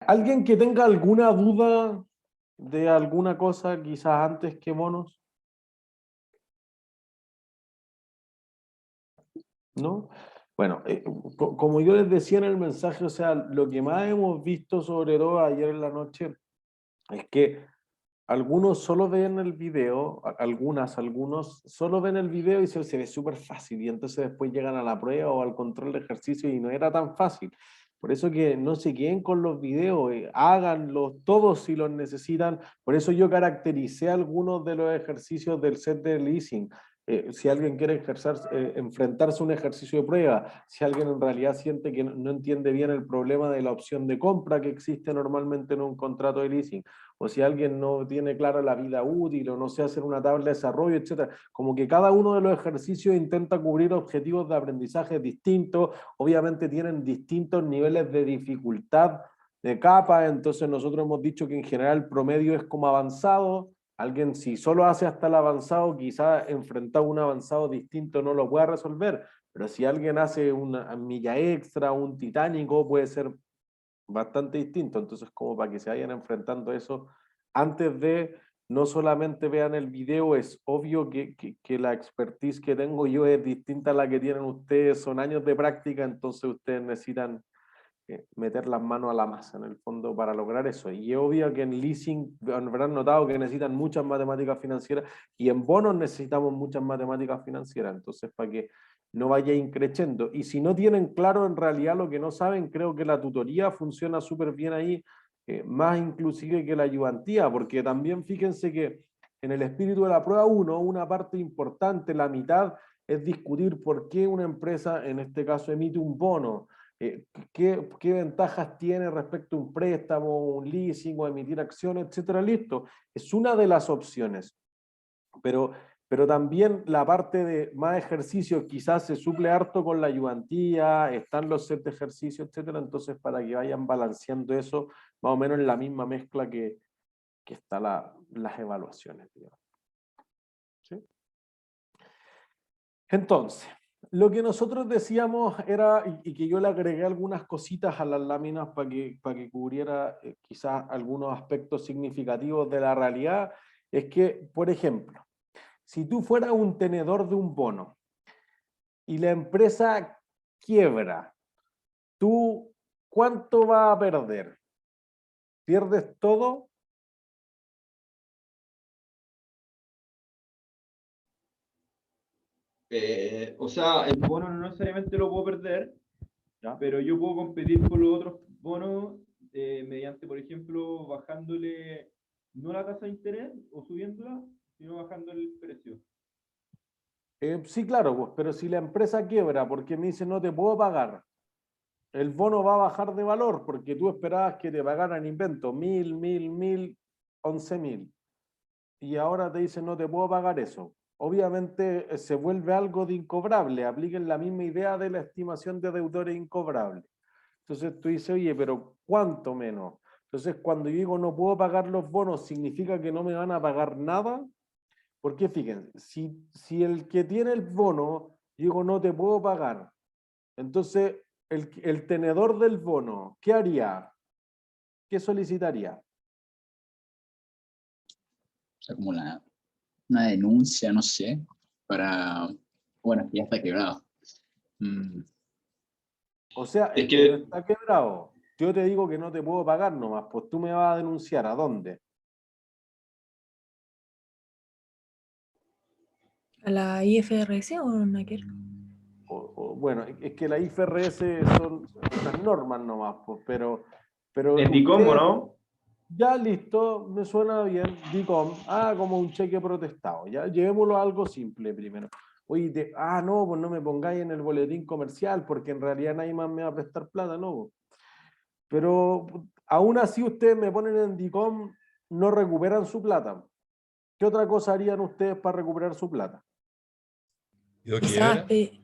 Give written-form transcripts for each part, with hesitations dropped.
¿Alguien que tenga alguna duda de alguna cosa quizás antes que bonos? ¿No? Bueno, como yo les decía en el mensaje, o sea, lo que más hemos visto, sobre todo ayer en la noche, es que algunos solo ven el video, algunos solo ven el video y se ve súper fácil, y entonces después llegan a la prueba o al control de ejercicio y no era tan fácil. Por eso que no se queden con los videos, háganlos todos si los necesitan. Por eso yo caractericé algunos de los ejercicios del set de leasing. Si alguien quiere enfrentarse a un ejercicio de prueba, si alguien en realidad siente que no entiende bien el problema de la opción de compra que existe normalmente en un contrato de leasing, o si alguien no tiene clara la vida útil o no sé hacer una tabla de desarrollo, etcétera. Como que cada uno de los ejercicios intenta cubrir objetivos de aprendizaje distintos, obviamente tienen distintos niveles de dificultad de capa, entonces nosotros hemos dicho que en general el promedio es como avanzado. Alguien si solo hace hasta el avanzado, quizás enfrentar un avanzado distinto no lo pueda resolver, pero si alguien hace una milla extra, un titánico, puede ser bastante distinto. Entonces, como para que se vayan enfrentando eso, antes de no solamente vean el video, es obvio que la expertise que tengo yo es distinta a la que tienen ustedes, son años de práctica, entonces ustedes necesitan meter las manos a la masa en el fondo para lograr eso. Y es obvio que en leasing habrán notado que necesitan muchas matemáticas financieras y en bonos necesitamos muchas matemáticas financieras. Entonces, para que no vaya increciendo. Y si no tienen claro en realidad lo que no saben, creo que la tutoría funciona súper bien ahí, más inclusive que la ayudantía, porque también fíjense que en el espíritu de la prueba 1, una parte importante, la mitad, es discutir por qué una empresa, en este caso, emite un bono. ¿Qué ventajas tiene respecto a un préstamo, un leasing o emitir acciones, etcétera? Listo. Es una de las opciones. Pero, pero también la parte de más ejercicios quizás se suple harto con la ayudantía, están los set de ejercicio, etcétera. Entonces, para que vayan balanceando eso, más o menos en la misma mezcla que están las evaluaciones, digamos. ¿Sí? Entonces, lo que nosotros decíamos era, y que yo le agregué algunas cositas a las láminas para que cubriera quizás algunos aspectos significativos de la realidad, es que, por ejemplo, si tú fueras un tenedor de un bono y la empresa quiebra, ¿tú cuánto vas a perder? ¿Pierdes todo? O sea, el bono no necesariamente lo puedo perder, ¿Ya? pero yo puedo competir con los otros bonos mediante, por ejemplo, bajándole no la tasa de interés o subiéndola, sino bajando el precio. Sí, claro, pues, pero si la empresa quiebra porque me dice no te puedo pagar, el bono va a bajar de valor porque tú esperabas que te pagaran invento 1000, 11.000 y ahora te dicen no te puedo pagar eso. Obviamente se vuelve algo de incobrable, apliquen la misma idea de la estimación de deudores incobrables. Entonces tú dices, oye, pero ¿cuánto menos? Entonces cuando yo digo no puedo pagar los bonos, ¿significa que no me van a pagar nada? Porque fíjense, si el que tiene el bono, digo no te puedo pagar, entonces el tenedor del bono, ¿qué haría? ¿Qué solicitaría? O sea, como una denuncia, no sé, para, bueno, ya está quebrado. O sea, Es es que no que está quebrado. Yo te digo que no te puedo pagar nomás, pues tú me vas a denunciar. ¿A dónde? ¿A la IFRS o Naker? Bueno, es que la IFRS son unas normas nomás, pues, pero en DICOM, usted, ¿no? ya listo, me suena bien, DICOM, como un cheque protestado, ya llevémoslo a algo simple primero. Oye, no, pues no me pongáis en el boletín comercial porque en realidad nadie más me va a prestar plata, no. Pero aún así ustedes me ponen en DICOM, no recuperan su plata. ¿Qué otra cosa harían ustedes para recuperar su plata? ¿Yo Quizás quiebra?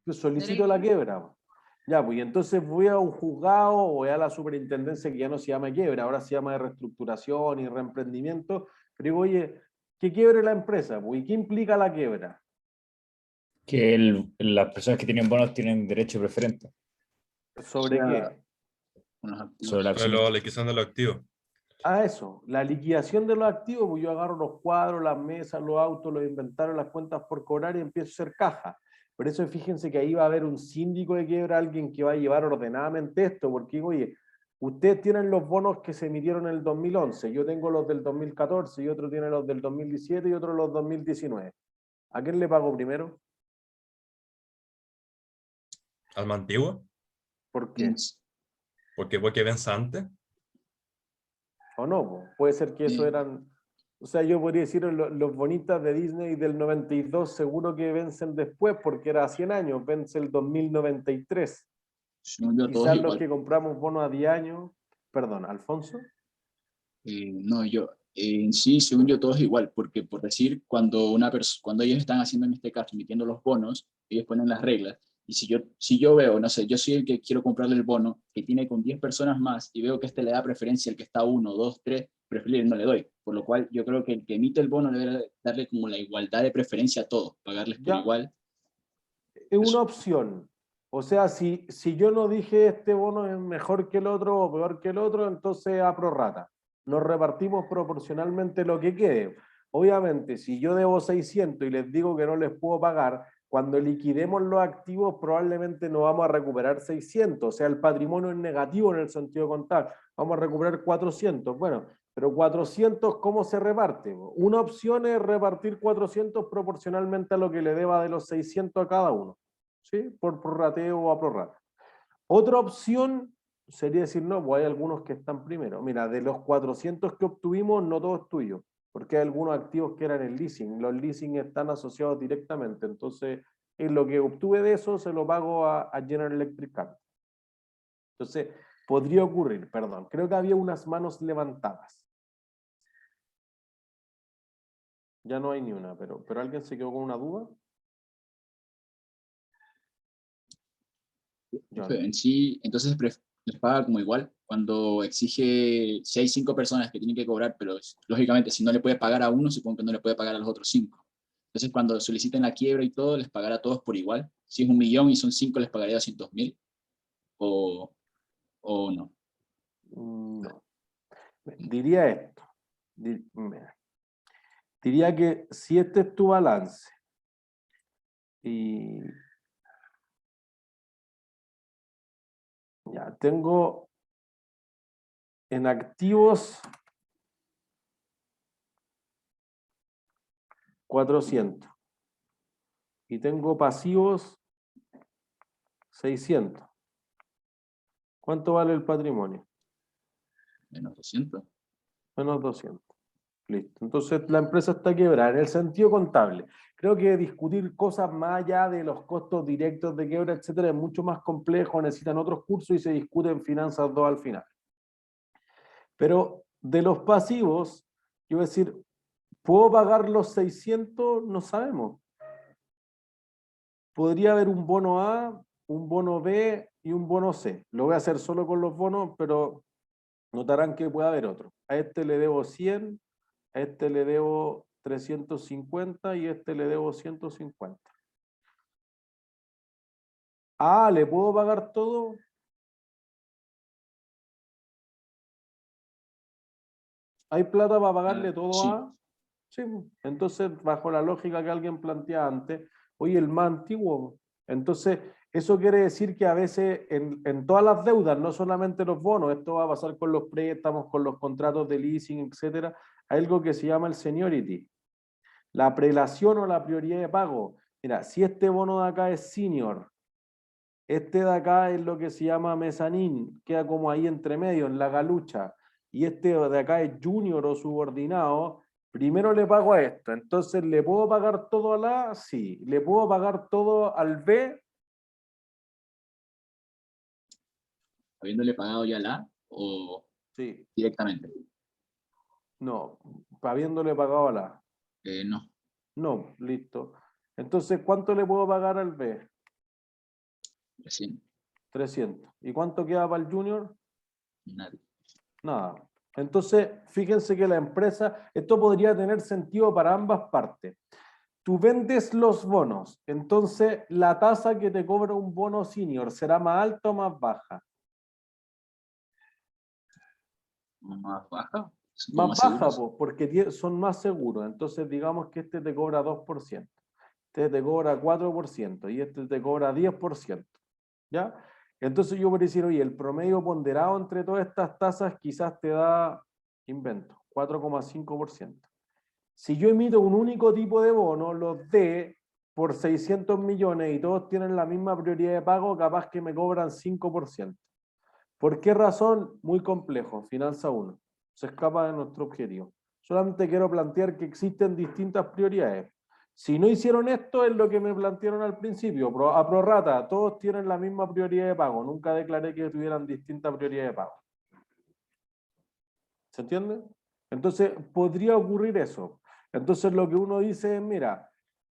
Yo solicito la quiebra. Ya, pues y entonces voy a un juzgado o voy a la superintendencia que ya no se llama quiebra, ahora se llama de reestructuración y reemprendimiento. Pero digo, oye, que quiebre la empresa, pues, ¿y qué implica la quiebra? Que las personas que tienen bonos tienen derecho preferente. O ¿Sobre sea, qué? con los activos. Sobre la liquidación de los activos. Ah, eso, la liquidación de los activos, pues yo agarro los cuadros, las mesas, los autos, los inventarios, las cuentas por cobrar y empiezo a hacer caja. Por eso fíjense que ahí va a haber un síndico de quiebra, alguien que va a llevar ordenadamente esto, porque oye, ustedes tienen los bonos que se emitieron en el 2011, yo tengo los del 2014 y otro tiene los del 2017 y otro los 2019. ¿A quién le pago primero? ¿Al más antiguo? ¿Por qué? Porque vence antes. ¿O no? Po? Puede ser que eso Sí. eran... O sea, yo podría decir los bonitas de Disney del 92 seguro que vencen después, porque era 100 años, vence el 2093. Según yo, todos Quizás los igual. que compramos bonos a 10 años... Perdón, Alfonso. No, en sí, según yo, todo es igual, porque por decir, cuando ellos están haciendo, en este caso, emitiendo los bonos, ellos ponen las reglas, y si yo veo, no sé, yo soy el que quiero comprarle el bono, que tiene con 10 personas más, y veo que este le da preferencia al que está 1, 2, 3, preferir no le doy, por lo cual yo creo que el que emite el bono debe darle como la igualdad de preferencia a todos, pagarles por Ya, igual. es una Eso. opción. O sea, si yo no dije este bono es mejor que el otro o peor que el otro, entonces a prorrata. Nos repartimos proporcionalmente lo que quede. Obviamente, si yo debo 600 y les digo que no les puedo pagar, cuando liquidemos los activos probablemente no vamos a recuperar 600. O sea, el patrimonio es negativo en el sentido contable. Vamos a recuperar 400. Bueno, pero 400, ¿cómo se reparte? Una opción es repartir 400 proporcionalmente a lo que le deba de los 600 a cada uno. ¿Sí? Por prorrateo o a prorrata. Otra opción sería decir, no, pues hay algunos que están primero. Mira, de los 400 que obtuvimos, no todo es tuyo, porque hay algunos activos que eran el leasing. Los leasing están asociados directamente, entonces en lo que obtuve de eso se lo pago a General Electric Company. Entonces, podría ocurrir, perdón, creo que había unas manos levantadas. Ya no hay ni una, pero ¿alguien se quedó con una duda? En sí, entonces les paga como igual cuando exige, si hay 5 personas que tienen que cobrar, pero lógicamente si no le puede pagar a uno, supongo que no le puede pagar a los otros 5. Entonces cuando soliciten la quiebra y todo, les pagará a todos por igual. Si es 1.000.000 y son 5, les pagaría 200.000 o no. No. Diría esto. Mira. Diría que si este es tu balance y ya tengo en activos 400 y tengo pasivos 600. ¿Cuánto vale el patrimonio? Menos 200. Menos 200. Listo. Entonces la empresa está quebrada en el sentido contable. Creo que discutir cosas más allá de los costos directos de quiebra, etcétera, es mucho más complejo, necesitan otros cursos y se discute en finanzas 2 al final. Pero de los pasivos, yo voy a decir, ¿puedo pagar los 600? No sabemos. Podría haber un bono A, un bono B y un bono C. Lo voy a hacer solo con los bonos, pero notarán que puede haber otro. A este le debo 100, a este le debo 350 y a este le debo 150. Ah, ¿le puedo pagar todo? ¿Hay plata para pagarle todo Sí. a? Sí. Entonces, bajo la lógica que alguien plantea antes, oye, el más antiguo. Entonces, eso quiere decir que a veces en todas las deudas, no solamente los bonos, esto va a pasar con los préstamos, con los contratos de leasing, etcétera, hay algo que se llama el seniority. La prelación o la prioridad de pago. Mira, si este bono de acá es senior, este de acá es lo que se llama mezanín, queda como ahí entre medio, en la galucha, y este de acá es junior o subordinado, primero le pago a esto. Entonces, ¿le puedo pagar todo al A? Sí. ¿Le puedo pagar todo al B? Habiéndole pagado ya la o Sí. directamente. No, habiéndole pagado al A. No. No, listo. Entonces, ¿cuánto le puedo pagar al B? 300. 300. ¿Y cuánto queda para el junior? Nadie. Nada. Entonces, fíjense que la empresa, esto podría tener sentido para ambas partes. Tú vendes los bonos, entonces la tasa que te cobra un bono senior será más alta o más baja. más baja. Son Más más baja, seguros. porque son más seguros. Entonces, digamos que este te cobra 2%, este te cobra 4% y este te cobra 10%. ¿Ya? Entonces yo podría decir, oye, el promedio ponderado entre todas estas tasas quizás te da, invento, 4,5%. Si yo emito un único tipo de bono, los D, por 600 millones y todos tienen la misma prioridad de pago, capaz que me cobran 5%. ¿Por qué razón? Muy complejo, Finanza 1. Se escapa de nuestro objetivo. Solamente quiero plantear que existen distintas prioridades. Si no hicieron esto, es lo que me plantearon al principio. A prorrata, todos tienen la misma prioridad de pago. Nunca declaré que tuvieran distinta prioridad de pago. ¿Se entiende? Entonces, podría ocurrir eso. Entonces, lo que uno dice es, mira,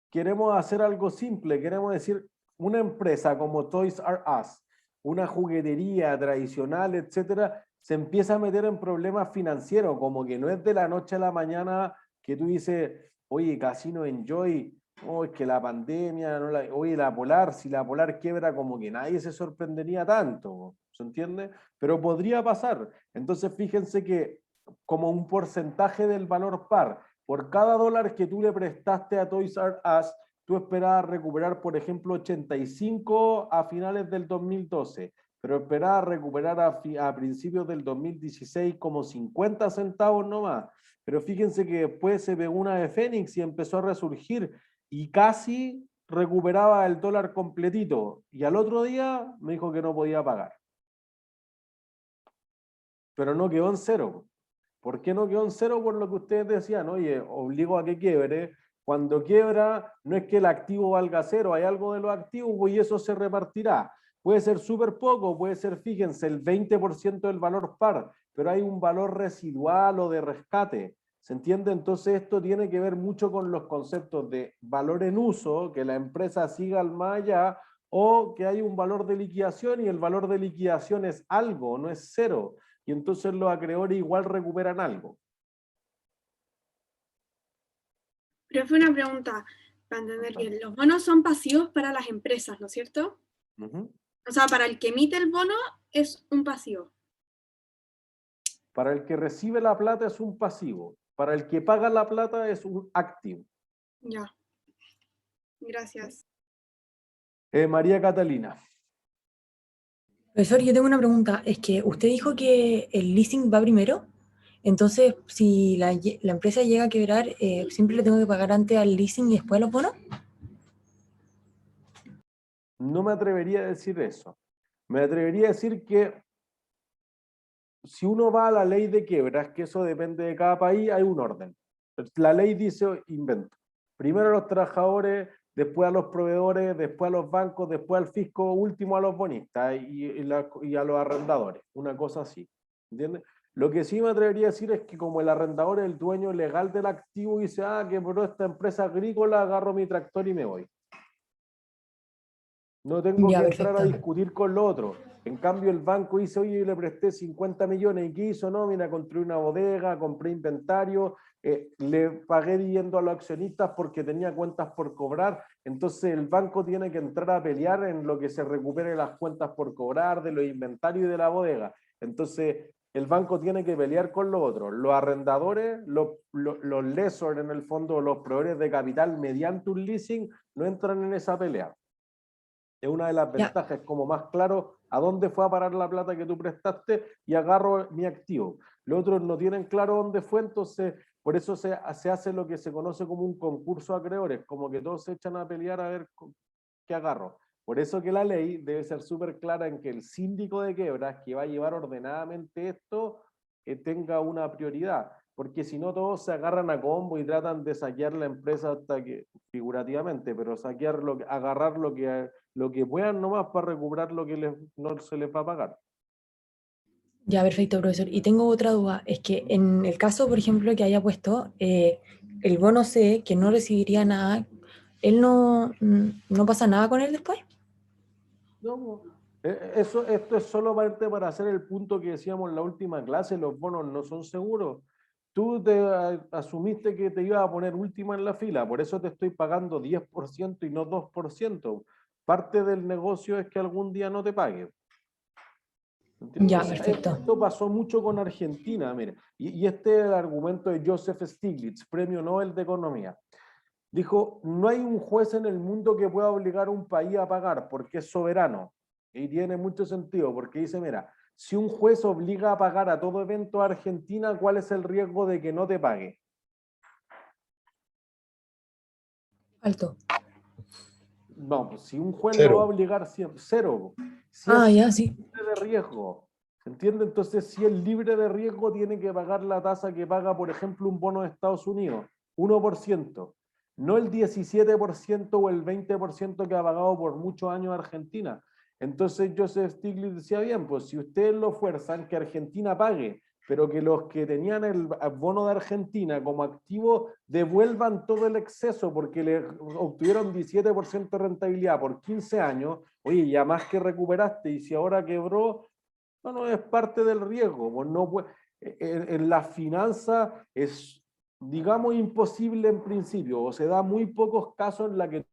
queremos hacer algo simple. Queremos decir, una empresa como Toys R Us, una juguetería tradicional, etcétera, se empieza a meter en problemas financieros, como que no es de la noche a la mañana que tú dices, oye, Casino Enjoy, oh, es que la pandemia, no oye, la Polar, si la Polar quiebra, como que nadie se sorprendería tanto, ¿se entiende? Pero podría pasar. Entonces, fíjense que como un porcentaje del valor par, por cada dólar que tú le prestaste a Toys R Us, tú esperabas recuperar, por ejemplo, 85 a finales del 2012, pero esperabas recuperar a principios del 2016 como 50 centavos nomás. Pero fíjense que después se pegó una de Fénix y empezó a resurgir y casi recuperaba el dólar completito. Y al otro día me dijo que no podía pagar. Pero no quedó en cero. ¿Por qué no quedó en cero? Por lo que ustedes decían, oye, obligo a que quiebre. Cuando quiebra, no es que el activo valga cero, hay algo de los activos y eso se repartirá. Puede ser súper poco, puede ser, fíjense, el 20% del valor par, pero hay un valor residual o de rescate. ¿Se entiende? Entonces esto tiene que ver mucho con los conceptos de valor en uso, que la empresa siga al más allá, o que hay un valor de liquidación y el valor de liquidación es algo, no es cero. Y entonces los acreedores igual recuperan algo. Pero fue una pregunta para entender bien. Los bonos son pasivos para las empresas, ¿no es cierto? O sea, para el que emite el bono es un pasivo. Para el que recibe la plata es un pasivo. Para el que paga la plata es un activo. Ya. Gracias. María Catalina. Profesor, yo tengo una pregunta. Es que usted dijo que el leasing va primero. Entonces, si la empresa llega a quebrar, ¿siempre le tengo que pagar antes al leasing y después a los bonos? No me atrevería a decir eso. Me atrevería a decir que si uno va a la ley de quiebras, que eso depende de cada país, hay un orden. La ley dice, invento, primero a los trabajadores, después a los proveedores, después a los bancos, después al fisco, último a los bonistas y a los arrendadores, una cosa así. ¿Entiendes? Lo que sí me atrevería a decir es que como el arrendador es el dueño legal del activo y dice, que por esta empresa agrícola agarro mi tractor y me voy. No tengo Ya, que entrar a perfecto. discutir con lo otro. En cambio, el banco dice, oye, yo le presté 50 millones, ¿y qué hizo? No, mira, construí una bodega, compré inventario, le pagué dividendo a los accionistas porque tenía cuentas por cobrar. Entonces, el banco tiene que entrar a pelear en lo que se recupere las cuentas por cobrar, de los inventarios y de la bodega. Entonces, el banco tiene que pelear con los otros. Los arrendadores, los lessors en el fondo, los proveedores de capital mediante un leasing, no entran en esa pelea. Es una de las ventajas, es como más claro a dónde fue a parar la plata que tú prestaste y agarro mi activo. Los otros no tienen claro dónde fue, entonces por eso se hace lo que se conoce como un concurso de acreedores, como que todos se echan a pelear a ver qué agarro. Por eso que la ley debe ser súper clara en que el síndico de quiebras que va a llevar ordenadamente esto tenga una prioridad, porque si no todos se agarran a combo y tratan de saquear la empresa hasta que, figurativamente, pero saquear agarrar lo que puedan nomás para recuperar lo que no se les va a pagar. Ya, perfecto, profesor. Y tengo otra duda. Es que en el caso, por ejemplo, que haya puesto el bono C, que no recibiría nada, ¿él no pasa nada con él después? No, esto es solamente para hacer el punto que decíamos en la última clase, los bonos no son seguros. Tú asumiste que te iba a poner última en la fila, por eso te estoy pagando 10% y no 2%. Parte del negocio es que algún día no te pague. Ya, Entonces, perfecto. esto pasó mucho con Argentina, mire, y este es el argumento de Joseph Stiglitz, premio Nobel de Economía. Dijo, no hay un juez en el mundo que pueda obligar a un país a pagar porque es soberano. Y tiene mucho sentido, porque dice, mira, si un juez obliga a pagar a todo evento a Argentina, ¿cuál es el riesgo de que no te pague? Alto. No, pues si un juez lo va a Cero. obligar siempre, cero. Si Ah, es ya, sí. libre de riesgo, ¿se entiende? Entonces, si es libre de riesgo, tiene que pagar la tasa que paga, por ejemplo, un bono de Estados Unidos, 1%, no el 17% o el 20% que ha pagado por muchos años Argentina. Entonces, Joseph Stiglitz decía, bien, pues si ustedes lo fuerzan, que Argentina pague, pero que los que tenían el bono de Argentina como activo devuelvan todo el exceso porque le obtuvieron 17% de rentabilidad por 15 años, oye, ya más que recuperaste y si ahora quebró, no es parte del riesgo. Pues no puede, en la finanza es, digamos, imposible en principio, o se da muy pocos casos en la que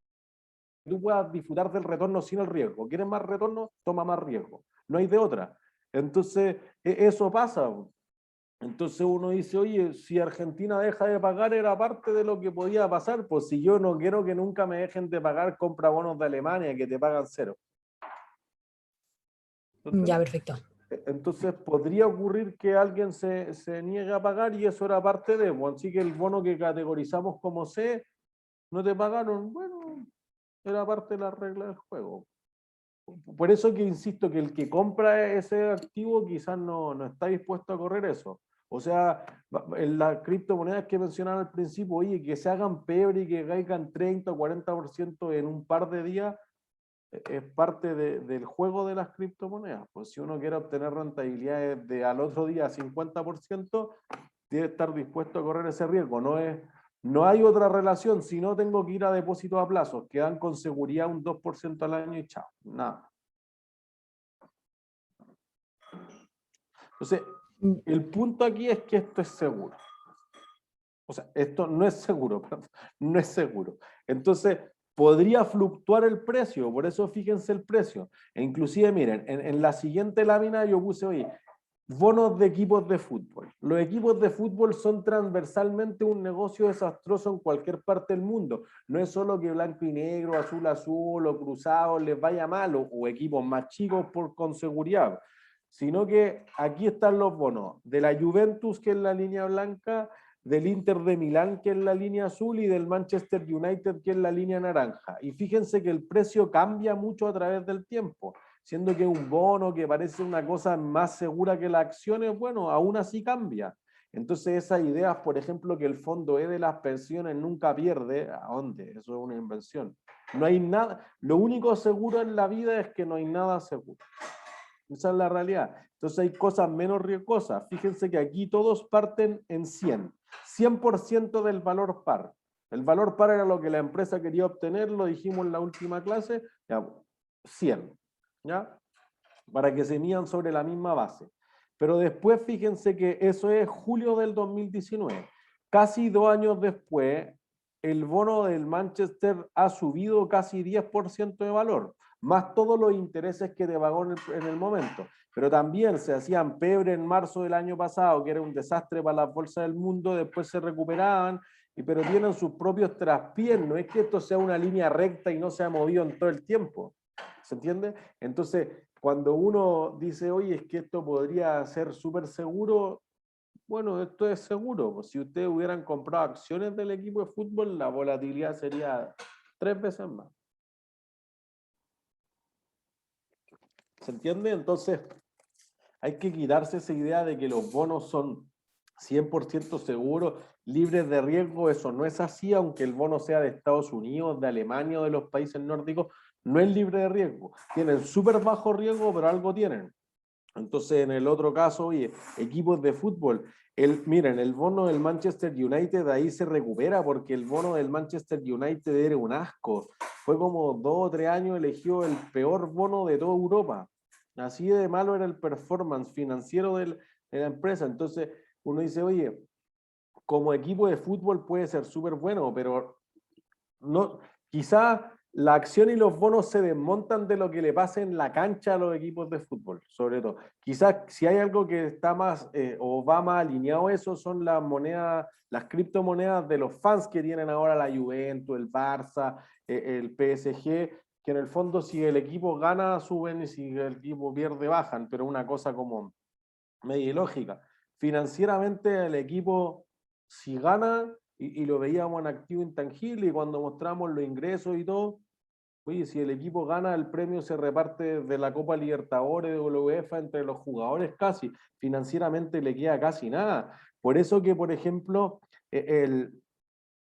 tú puedas disfrutar del retorno sin el riesgo. ¿Quieres más retorno? Toma más riesgo. No hay de otra. Entonces, eso pasa. Entonces uno dice, oye, si Argentina deja de pagar era parte de lo que podía pasar, pues si yo no quiero que nunca me dejen de pagar, compra bonos de Alemania que te pagan cero. Ya, perfecto. Entonces podría ocurrir que alguien se niegue a pagar y eso era parte de, bueno, así que el bono que categorizamos como C, no te pagaron, bueno, era parte de la regla del juego. Por eso que insisto que el que compra ese activo quizás no está dispuesto a correr eso. O sea, en las criptomonedas que mencionaban al principio, oye, que se hagan pebre y que caigan 30 o 40% en un par de días, es parte del juego de las criptomonedas. Pues si uno quiere obtener rentabilidades de al otro día 50%, tiene que estar dispuesto a correr ese riesgo. No hay otra relación. Si no, tengo que ir a depósitos a plazos, que dan con seguridad un 2% al año y chao. Nada. Entonces, el punto aquí es que esto es seguro. O sea, esto no es seguro, perdón, no es seguro. Entonces, podría fluctuar el precio, por eso fíjense el precio. E inclusive, miren, en la siguiente lámina yo puse, oye, bonos de equipos de fútbol. Los equipos de fútbol son transversalmente un negocio desastroso en cualquier parte del mundo. No es solo que blanco y negro, azul, azul o cruzado les vaya mal o equipos más chicos con seguridad, sino que aquí están los bonos de la Juventus, que es la línea blanca, del Inter de Milán, que es la línea azul, y del Manchester United, que es la línea naranja. Y fíjense que el precio cambia mucho a través del tiempo, siendo que un bono que parece una cosa más segura que las acciones, bueno, aún así cambia. Entonces esas ideas, por ejemplo, que el fondo E de las pensiones nunca pierde, ¿a dónde? Eso es una invención. No hay nada, lo único seguro en la vida es que no hay nada seguro. Esa es la realidad. Entonces hay cosas menos riesgosas. Fíjense que aquí todos parten en 100. 100% del valor par. El valor par era lo que la empresa quería obtener, lo dijimos en la última clase, ya, 100. ¿Ya? Para que se midan sobre la misma base. Pero después fíjense que eso es julio del 2019. Casi 2 años después, el bono del Manchester ha subido casi 10% de valor, más todos los intereses que te pagó en el momento. Pero también se hacían pebre en marzo del año pasado, que era un desastre para las bolsas del mundo, después se recuperaban, pero tienen sus propios traspiés. No es que esto sea una línea recta y no se ha movido en todo el tiempo. ¿Se entiende? Entonces, cuando uno dice, oye, es que esto podría ser súper seguro, bueno, esto es seguro. Pues si ustedes hubieran comprado acciones del equipo de fútbol, la volatilidad sería 3 veces más. ¿Se entiende? Entonces, hay que quitarse esa idea de que los bonos son 100% seguros, libres de riesgo. Eso no es así, aunque el bono sea de Estados Unidos, de Alemania o de los países nórdicos, no es libre de riesgo. Tienen súper bajo riesgo, pero algo tienen. Entonces, en el otro caso, oye, equipos de fútbol, miren, el bono del Manchester United ahí se recupera porque el bono del Manchester United era un asco. Fue como 2 o 3 años eligió el peor bono de toda Europa. Así de malo era el performance financiero de la empresa. Entonces, uno dice, oye, como equipo de fútbol puede ser súper bueno, pero no, quizá la acción y los bonos se desmontan de lo que le pase en la cancha a los equipos de fútbol, sobre todo. Quizás si hay algo que está más o va más alineado a eso, son las monedas, las criptomonedas de los fans que tienen ahora la Juventus, el Barça, el PSG, que en el fondo si el equipo gana, suben, y si el equipo pierde, bajan, pero una cosa como media ilógica. Financieramente el equipo, si gana, y lo veíamos en activo intangible, y cuando mostramos los ingresos y todo, oye, si el equipo gana, el premio se reparte de la Copa Libertadores, de la UEFA, entre los jugadores casi. Financieramente le queda casi nada. Por eso que, por ejemplo, el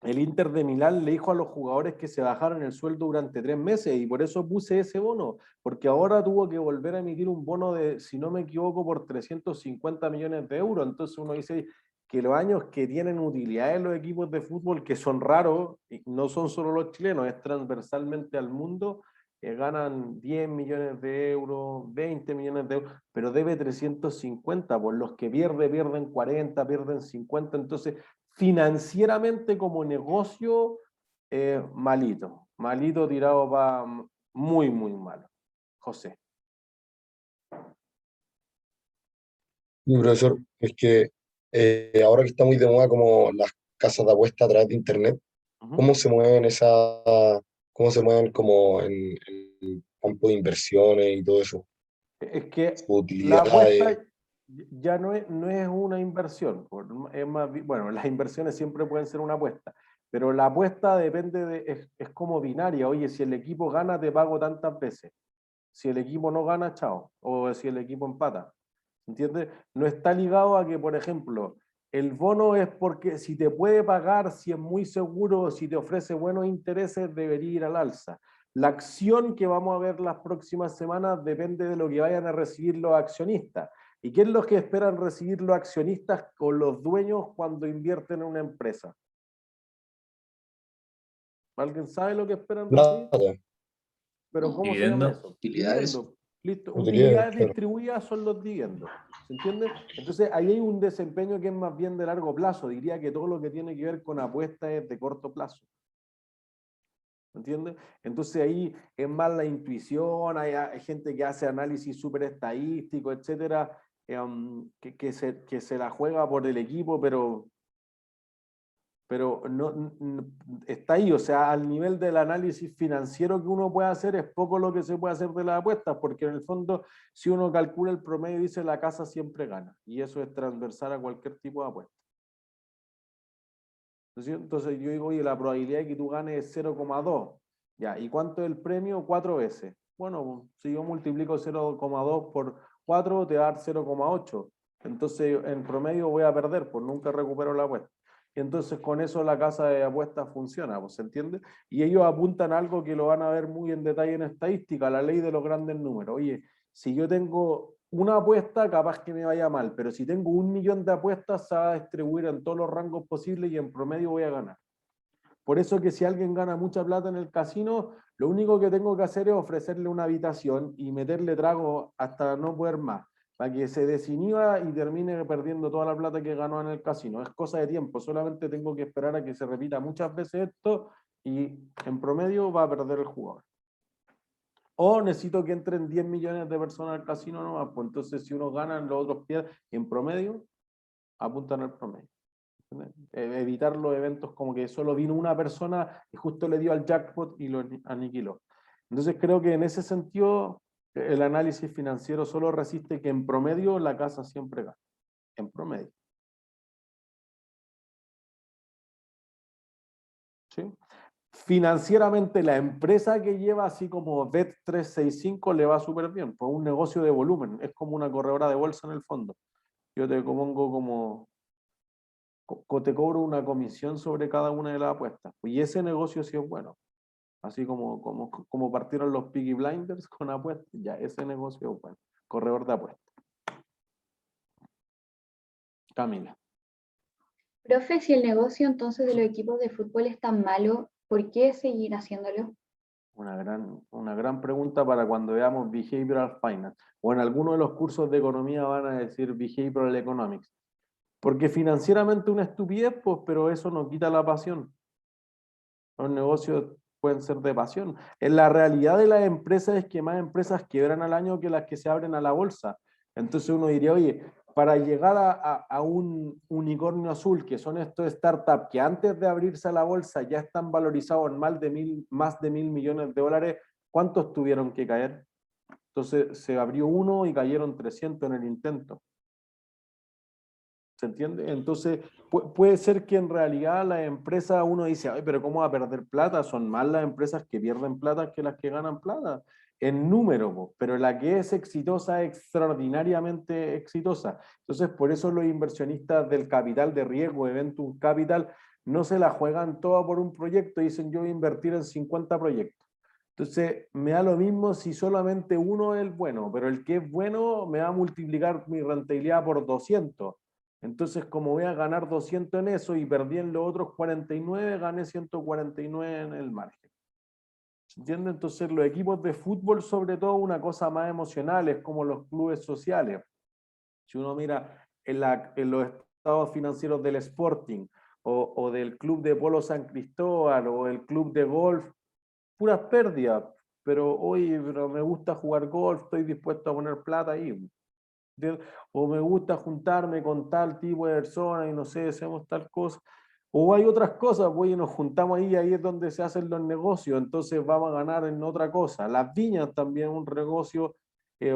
Inter de Milán le dijo a los jugadores que se bajaran el sueldo durante 3 meses, y por eso puse ese bono, porque ahora tuvo que volver a emitir un bono de, si no me equivoco, por 350 millones de euros. Entonces uno dice que los años que tienen utilidad en los equipos de fútbol, que son raros, y no son solo los chilenos, es transversalmente al mundo, que ganan 10 millones de euros, 20 millones de euros, pero debe 350, por los que pierden 40, pierden 50, entonces financieramente como negocio, malito tirado para muy, muy malo. José. Sí, profesor, es que ahora que está muy de moda como las casas de apuesta a través de internet, ¿cómo se mueven cómo se mueven como en el campo de inversiones y todo eso? Es que Su la utilidad apuesta ya no es una inversión. Es más, bueno, las inversiones siempre pueden ser una apuesta, pero la apuesta depende es como binaria. Oye, si el equipo gana, te pago tantas veces. Si el equipo no gana, chao. O si el equipo empata. ¿Entiendes? No está ligado a que, por ejemplo, el bono es porque si te puede pagar, si es muy seguro, si te ofrece buenos intereses, debería ir al alza. La acción que vamos a ver las próximas semanas depende de lo que vayan a recibir los accionistas. ¿Y qué es lo que esperan recibir los accionistas o los dueños cuando invierten en una empresa? ¿Alguien sabe lo que esperan recibir? plata, ¿Pero cómo se llama Dividendos, eso? utilidades. Dividendos. Listo. utilidades, Utilidades claro. distribuidas son los dividendos. ¿Se entiende? Entonces, ahí hay un desempeño que es más bien de largo plazo. Diría que todo lo que tiene que ver con apuestas es de corto plazo. ¿Me entiendes? Entonces ahí es más la intuición, hay gente que hace análisis súper estadístico, etcétera, que se la juega por el equipo, pero no, está ahí, o sea, al nivel del análisis financiero que uno puede hacer, es poco lo que se puede hacer de las apuestas, porque en el fondo, si uno calcula el promedio, dice la casa siempre gana, y eso es transversal a cualquier tipo de apuesta. Entonces yo digo, oye, la probabilidad de que tú ganes es 0,2, ya, ¿y cuánto es el premio? 4 veces. Bueno, si yo multiplico 0,2 por 4, te va a dar 0,8. Entonces, en promedio voy a perder, pues nunca recupero la apuesta. Y entonces con eso la casa de apuestas funciona, pues, ¿se entiende? Y ellos apuntan a algo que lo van a ver muy en detalle en estadística, la ley de los grandes números. Oye, si yo tengo una apuesta, capaz que me vaya mal, pero si tengo 1.000.000 de apuestas, se va a distribuir en todos los rangos posibles y en promedio voy a ganar. Por eso que si alguien gana mucha plata en el casino, lo único que tengo que hacer es ofrecerle una habitación y meterle trago hasta no poder más, para que se desinhiba y termine perdiendo toda la plata que ganó en el casino. Es cosa de tiempo, solamente tengo que esperar a que se repita muchas veces esto y en promedio va a perder el jugador. O necesito que entren 10 millones de personas al casino nomás, pues entonces si uno gana, los otros pierden, en promedio apuntan al promedio. Evitar los eventos como que solo vino una persona y justo le dio al jackpot y lo aniquiló. Entonces creo que en ese sentido el análisis financiero solo resiste que en promedio la casa siempre gana. En promedio. ¿Sí? Financieramente la empresa que lleva así como Bet365 le va súper bien, pues un negocio de volumen, es como una corredora de bolsa en el fondo. Yo te pongo como te cobro una comisión sobre cada una de las apuestas. Y ese negocio sí es bueno. Así como partieron los Peaky Blinders con apuestas, ya ese negocio es bueno. Corredor de apuestas. Camila. Profe, si el negocio entonces de los equipos de fútbol es tan malo, ¿por qué seguir haciéndolo? Una gran pregunta para cuando veamos Behavioral Finance. O en alguno de los cursos de economía van a decir Behavioral Economics. Porque financieramente una estupidez, pues, pero eso no quita la pasión. Los negocios pueden ser de pasión. En la realidad de las empresas es que más empresas quiebran al año que las que se abren a la bolsa. Entonces uno diría, oye, para llegar a un unicornio azul, que son estos startups que antes de abrirse a la bolsa ya están valorizados en más de 1.000 millones de dólares, ¿cuántos tuvieron que caer? Entonces se abrió uno y cayeron 300 en el intento. ¿Se entiende? Entonces puede ser que en realidad las empresas, uno dice, ay, pero ¿cómo va a perder plata? Son más las empresas que pierden plata que las que ganan plata. En número, pero la que es exitosa es extraordinariamente exitosa. Entonces, por eso los inversionistas del capital de riesgo, de Venture Capital, no se la juegan toda por un proyecto, dicen yo voy a invertir en 50 proyectos. Entonces, me da lo mismo si solamente uno es el bueno, pero el que es bueno me va a multiplicar mi rentabilidad por 200. Entonces, como voy a ganar 200 en eso y perdí en los otros 49, gané 149 en el margen. ¿Se entiende? Entonces, los equipos de fútbol, sobre todo, una cosa más emocional, es como los clubes sociales. Si uno mira en los estados financieros del Sporting o del Club de Polo San Cristóbal o el Club de Golf, puras pérdidas, pero oye, pero me gusta jugar golf, estoy dispuesto a poner plata ahí. O me gusta juntarme con tal tipo de persona y no sé, hacemos tal cosa. O hay otras cosas, pues, y nos juntamos ahí, ahí es donde se hacen los negocios, entonces vamos a ganar en otra cosa. Las viñas también un negocio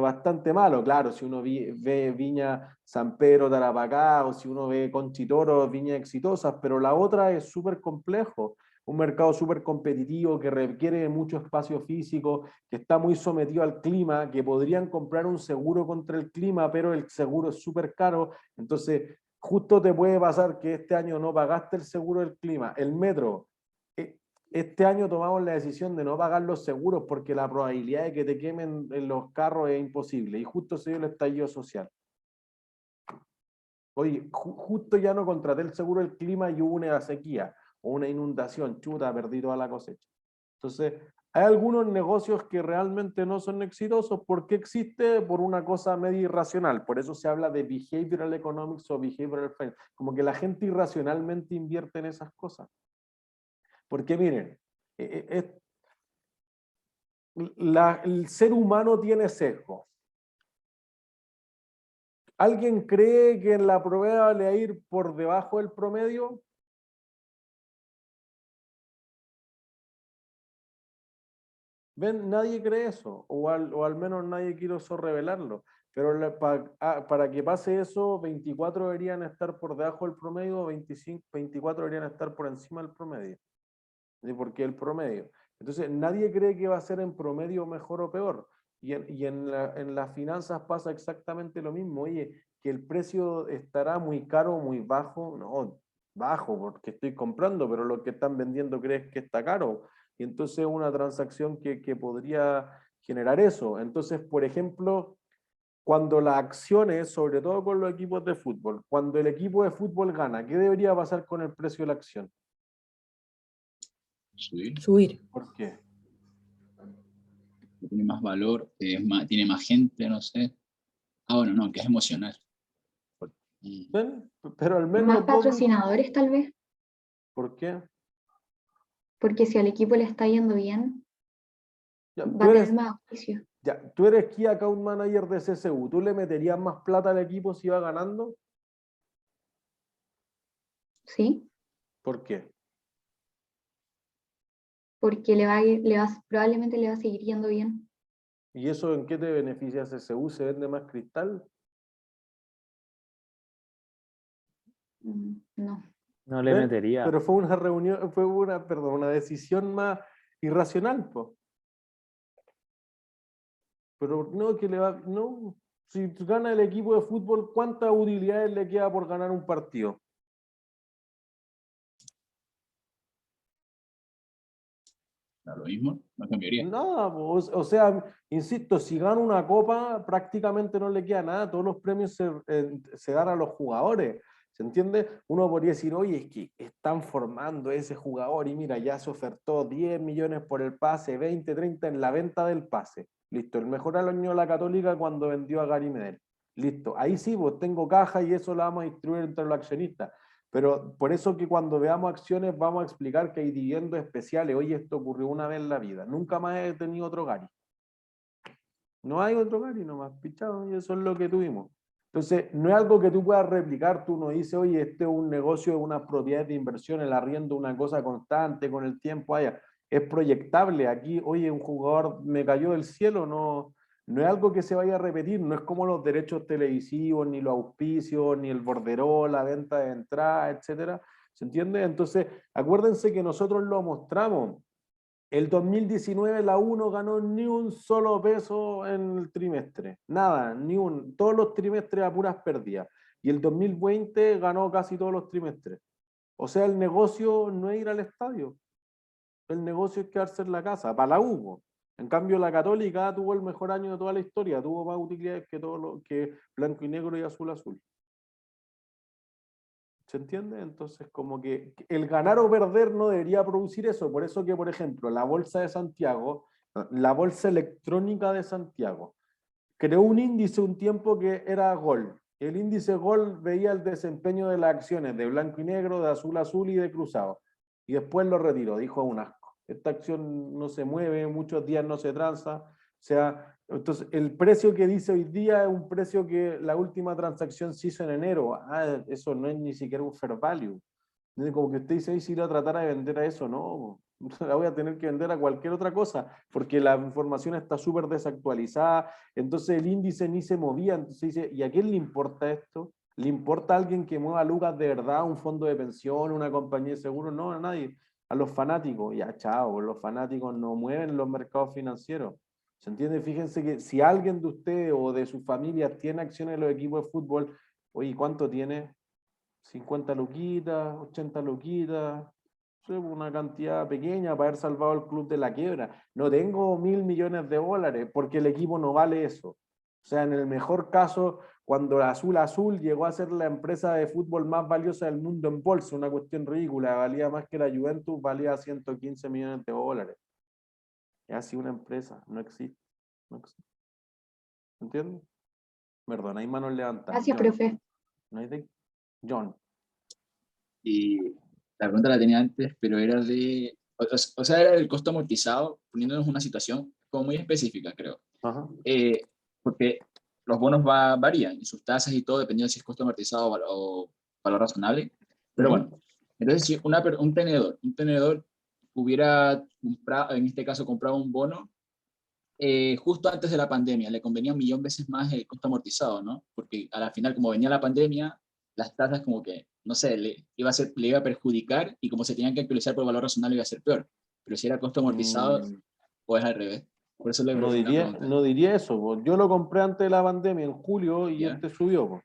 bastante malo, claro, si uno ve Viña San Pedro, Tarapacá, o si uno ve Conchitoro, viñas exitosas, pero la otra es súper complejo, un mercado súper competitivo que requiere mucho espacio físico, que está muy sometido al clima, que podrían comprar un seguro contra el clima, pero el seguro es súper caro, entonces justo te puede pasar que este año no pagaste el seguro del clima. El metro, este año tomamos la decisión de no pagar los seguros porque la probabilidad de que te quemen en los carros es imposible, y justo se dio el estallido social. Oye, justo ya no contraté el seguro del clima y hubo una sequía o una inundación, chuta, perdí toda la cosecha. Entonces, hay algunos negocios que realmente no son exitosos porque existe por una cosa medio irracional. Por eso se habla de behavioral economics o behavioral finance. Como que la gente irracionalmente invierte en esas cosas. Porque miren, el ser humano tiene sesgo. ¿Alguien cree que en la prueba le va a ir por debajo del promedio? ¿Ven? Nadie cree eso, o al menos nadie quiso revelarlo. Pero para que pase eso, 24 deberían estar por debajo del promedio, 24 deberían estar por encima del promedio. ¿Por qué el promedio? Entonces, nadie cree que va a ser en promedio mejor o peor. Y en las finanzas pasa exactamente lo mismo. Oye, que el precio estará muy caro o muy bajo. No, bajo porque estoy comprando, pero lo que están vendiendo crees que está caro. Y entonces una transacción que podría generar eso. Entonces, por ejemplo, cuando las acciones, sobre todo con los equipos de fútbol, cuando el equipo de fútbol gana, ¿qué debería pasar con el precio de la acción? Subir. ¿Por qué? Tiene más valor, tiene más gente, no sé. Ah, bueno, no, que es emocional. ¿Ven? Pero al menos Más patrocinadores tal vez, ¿Por qué? porque si al equipo le está yendo bien, Ya, va a tener más auspicio. tú eres Key Account Manager de CSU, ¿tú le meterías más plata al equipo si va ganando? ¿Sí? ¿Por qué? Porque probablemente le va a seguir yendo bien. ¿Y eso en qué te beneficia CSU? ¿Se vende más cristal? No. No le metería. Pero fue una reunión, una decisión más irracional, po. Pero no, no, si gana el equipo de fútbol, ¿cuántas utilidades le queda por ganar un partido? Lo mismo, no cambiaría. Nada, o sea, insisto, si gana una copa, prácticamente no le queda nada, todos los premios se dan a los jugadores, ¿se entiende? Uno podría decir, oye, es que están formando ese jugador y mira, ya se ofertó 10 millones por el pase, 20, 30 en la venta del pase. Listo, el mejor año de la Católica cuando vendió a Gary Medel. Listo, ahí sí, pues tengo caja y eso la vamos a distribuir entre los accionistas. Pero por eso que cuando veamos acciones vamos a explicar que hay dividendos especiales. Oye, esto ocurrió una vez en la vida. Nunca más he tenido otro Gary. No hay otro Gary nomás, pichado, y eso es lo que tuvimos. Entonces, no es algo que tú puedas replicar, tú no dices, oye, este es un negocio, una propiedad de inversión, el arriendo, una cosa constante con el tiempo, es proyectable. Aquí, oye, un jugador me cayó del cielo, no es algo que se vaya a repetir, no es como los derechos televisivos, ni los auspicios, ni el borderó, la venta de entrada, etcétera. ¿Se entiende? Entonces, acuérdense que nosotros lo mostramos. El 2019 la U no ganó ni un solo peso en el trimestre, nada, todos los trimestres a puras pérdidas. Y el 2020 ganó casi todos los trimestres. O sea, el negocio no es ir al estadio, el negocio es quedarse en la casa, para la U. Po. En cambio, la Católica tuvo el mejor año de toda la historia, tuvo más utilidades que blanco y negro y azul azul. ¿Se entiende? Entonces, como que el ganar o perder no debería producir eso. Por eso que, por ejemplo, la Bolsa de Santiago, la Bolsa Electrónica de Santiago, creó un índice un tiempo que era Gol. El índice Gol veía el desempeño de las acciones de blanco y negro, de azul a azul y de cruzado. Y después lo retiró, dijo un asco. Esta acción no se mueve, muchos días no se transa. O sea, entonces el precio que dice hoy día es un precio que la última transacción se hizo en enero. Ah, eso no es ni siquiera un fair value. Como que usted dice, si la tratara de vender a eso, no, la voy a tener que vender a cualquier otra cosa, porque la información está súper desactualizada, entonces el índice ni se movía, entonces dice, ¿y a quién le importa esto? ¿Le importa a alguien que mueva lucas de verdad, un fondo de pensión, una compañía de seguros? No, a nadie, a los fanáticos, ya chao, los fanáticos no mueven los mercados financieros. ¿Se entiende? Fíjense que si alguien de ustedes o de sus familias tiene acciones en los equipos de fútbol, oye, ¿cuánto tiene? 50 luquitas, 80 luquitas, una cantidad pequeña para haber salvado el club de la quiebra. No tengo $1.000 millones porque el equipo no vale eso. O sea, en el mejor caso, cuando Azul Azul llegó a ser la empresa de fútbol más valiosa del mundo en bolsa, una cuestión ridícula, valía más que la Juventus, valía $115 millones. Es así una empresa, no existe. No existe. ¿Entiendes? Perdón, hay manos levantadas. Gracias, John. profe. ¿No hay de... John. Y la pregunta la tenía antes, pero era o sea, era el costo amortizado, poniéndonos una situación como muy específica, creo. Ajá. Porque los bonos varían y sus tasas y todo, dependiendo si es costo amortizado o valor razonable. Pero bueno, entonces si un tenedor hubiera comprado, en este caso comprado un bono, justo antes de la pandemia, le convenía 1.000.000 veces más el costo amortizado, ¿no? Porque a la final, como venía la pandemia, las tasas como que, no sé, le iba a perjudicar y como se tenían que actualizar por valor razonable iba a ser peor. Pero si era costo amortizado, pues al revés. Por eso le no diría eso. Po. Yo lo compré antes de la pandemia, en julio, y ¿Ya? subió. Po.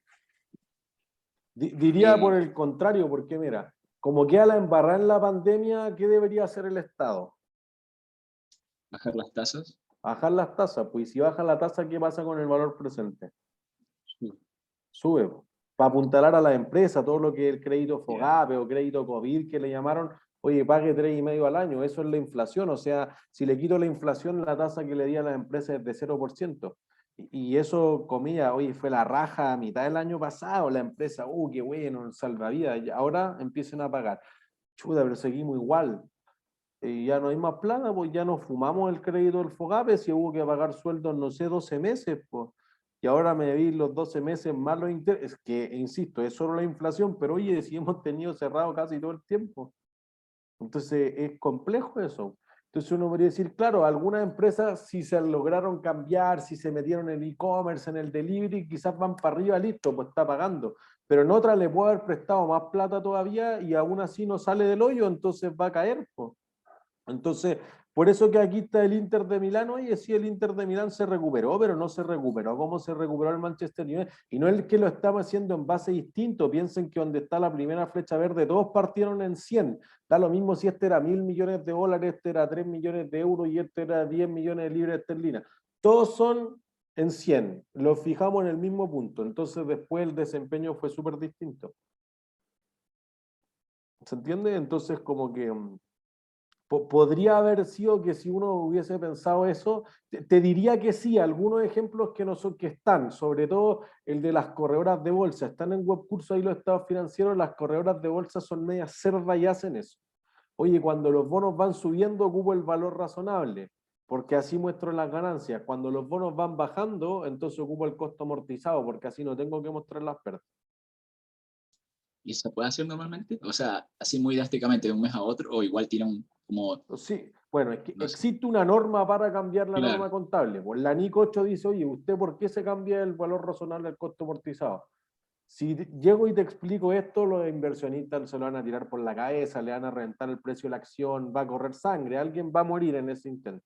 Diría por el contrario, porque mira, como queda la embarrada en la pandemia, ¿qué debería hacer el Estado? Bajar las tasas. Bajar las tasas, pues si baja la tasa, ¿qué pasa con el valor presente? Sube. Para apuntalar a la empresa, todo lo que es el crédito FOGAPE o crédito COVID que le llamaron, oye, pague 3,5 al año, eso es la inflación, o sea, si le quito la inflación, la tasa que le di a las empresas es de 0%. Y eso, comilla, oye, fue la raja a mitad del año pasado, la empresa, qué bueno, salvavidas, y ahora empiecen a pagar. Chuta, pero seguimos igual. Y ya no hay más plata, pues ya nos fumamos el crédito del FOGAPE, si hubo que pagar sueldos, no sé, 12 meses, pues. Y ahora me vi los 12 meses más los intereses, es que, insisto, es solo la inflación, pero oye, si hemos tenido cerrado casi todo el tiempo. Entonces, es complejo eso. Entonces uno podría decir, claro, algunas empresas si se lograron cambiar, si se metieron en el e-commerce, en el delivery, quizás van para arriba, listo, pues está pagando. Pero en otras le puede haber prestado más plata todavía y aún así no sale del hoyo, entonces va a caer, pues. Entonces, por eso que aquí está el Inter de Milán, oye, sí, el Inter de Milán se recuperó, pero no se recuperó como se recuperó el Manchester United, y no es que lo estamos haciendo en base distinto, piensen que donde está la primera flecha verde, todos partieron en 100, da lo mismo si este era $1.000 millones, este era 3 millones de euros y este era 10 millones de libras esterlinas, todos son en 100, los fijamos en el mismo punto, entonces después el desempeño fue súper distinto. ¿Se entiende? Entonces como que podría haber sido que si uno hubiese pensado eso, te diría que sí, algunos ejemplos que no son, que están, sobre todo el de las corredoras de bolsa, están en Webcurso ahí los estados financieros, las corredoras de bolsa son medias cerdas y hacen eso. Oye, cuando los bonos van subiendo, ocupo el valor razonable, porque así muestro las ganancias. Cuando los bonos van bajando, entonces ocupo el costo amortizado, porque así no tengo que mostrar las pérdidas. ¿Y se puede hacer normalmente? O sea, así muy drásticamente de un mes a otro, o igual tiran como... Sí, bueno, es que No sé. existe una norma para cambiar la Claro. norma contable. Pues la NIC 8 dice, oye, ¿usted por qué se cambia el valor razonable del costo amortizado? Si llego y te explico esto, los inversionistas se lo van a tirar por la cabeza, le van a reventar el precio de la acción, va a correr sangre, alguien va a morir en ese intento.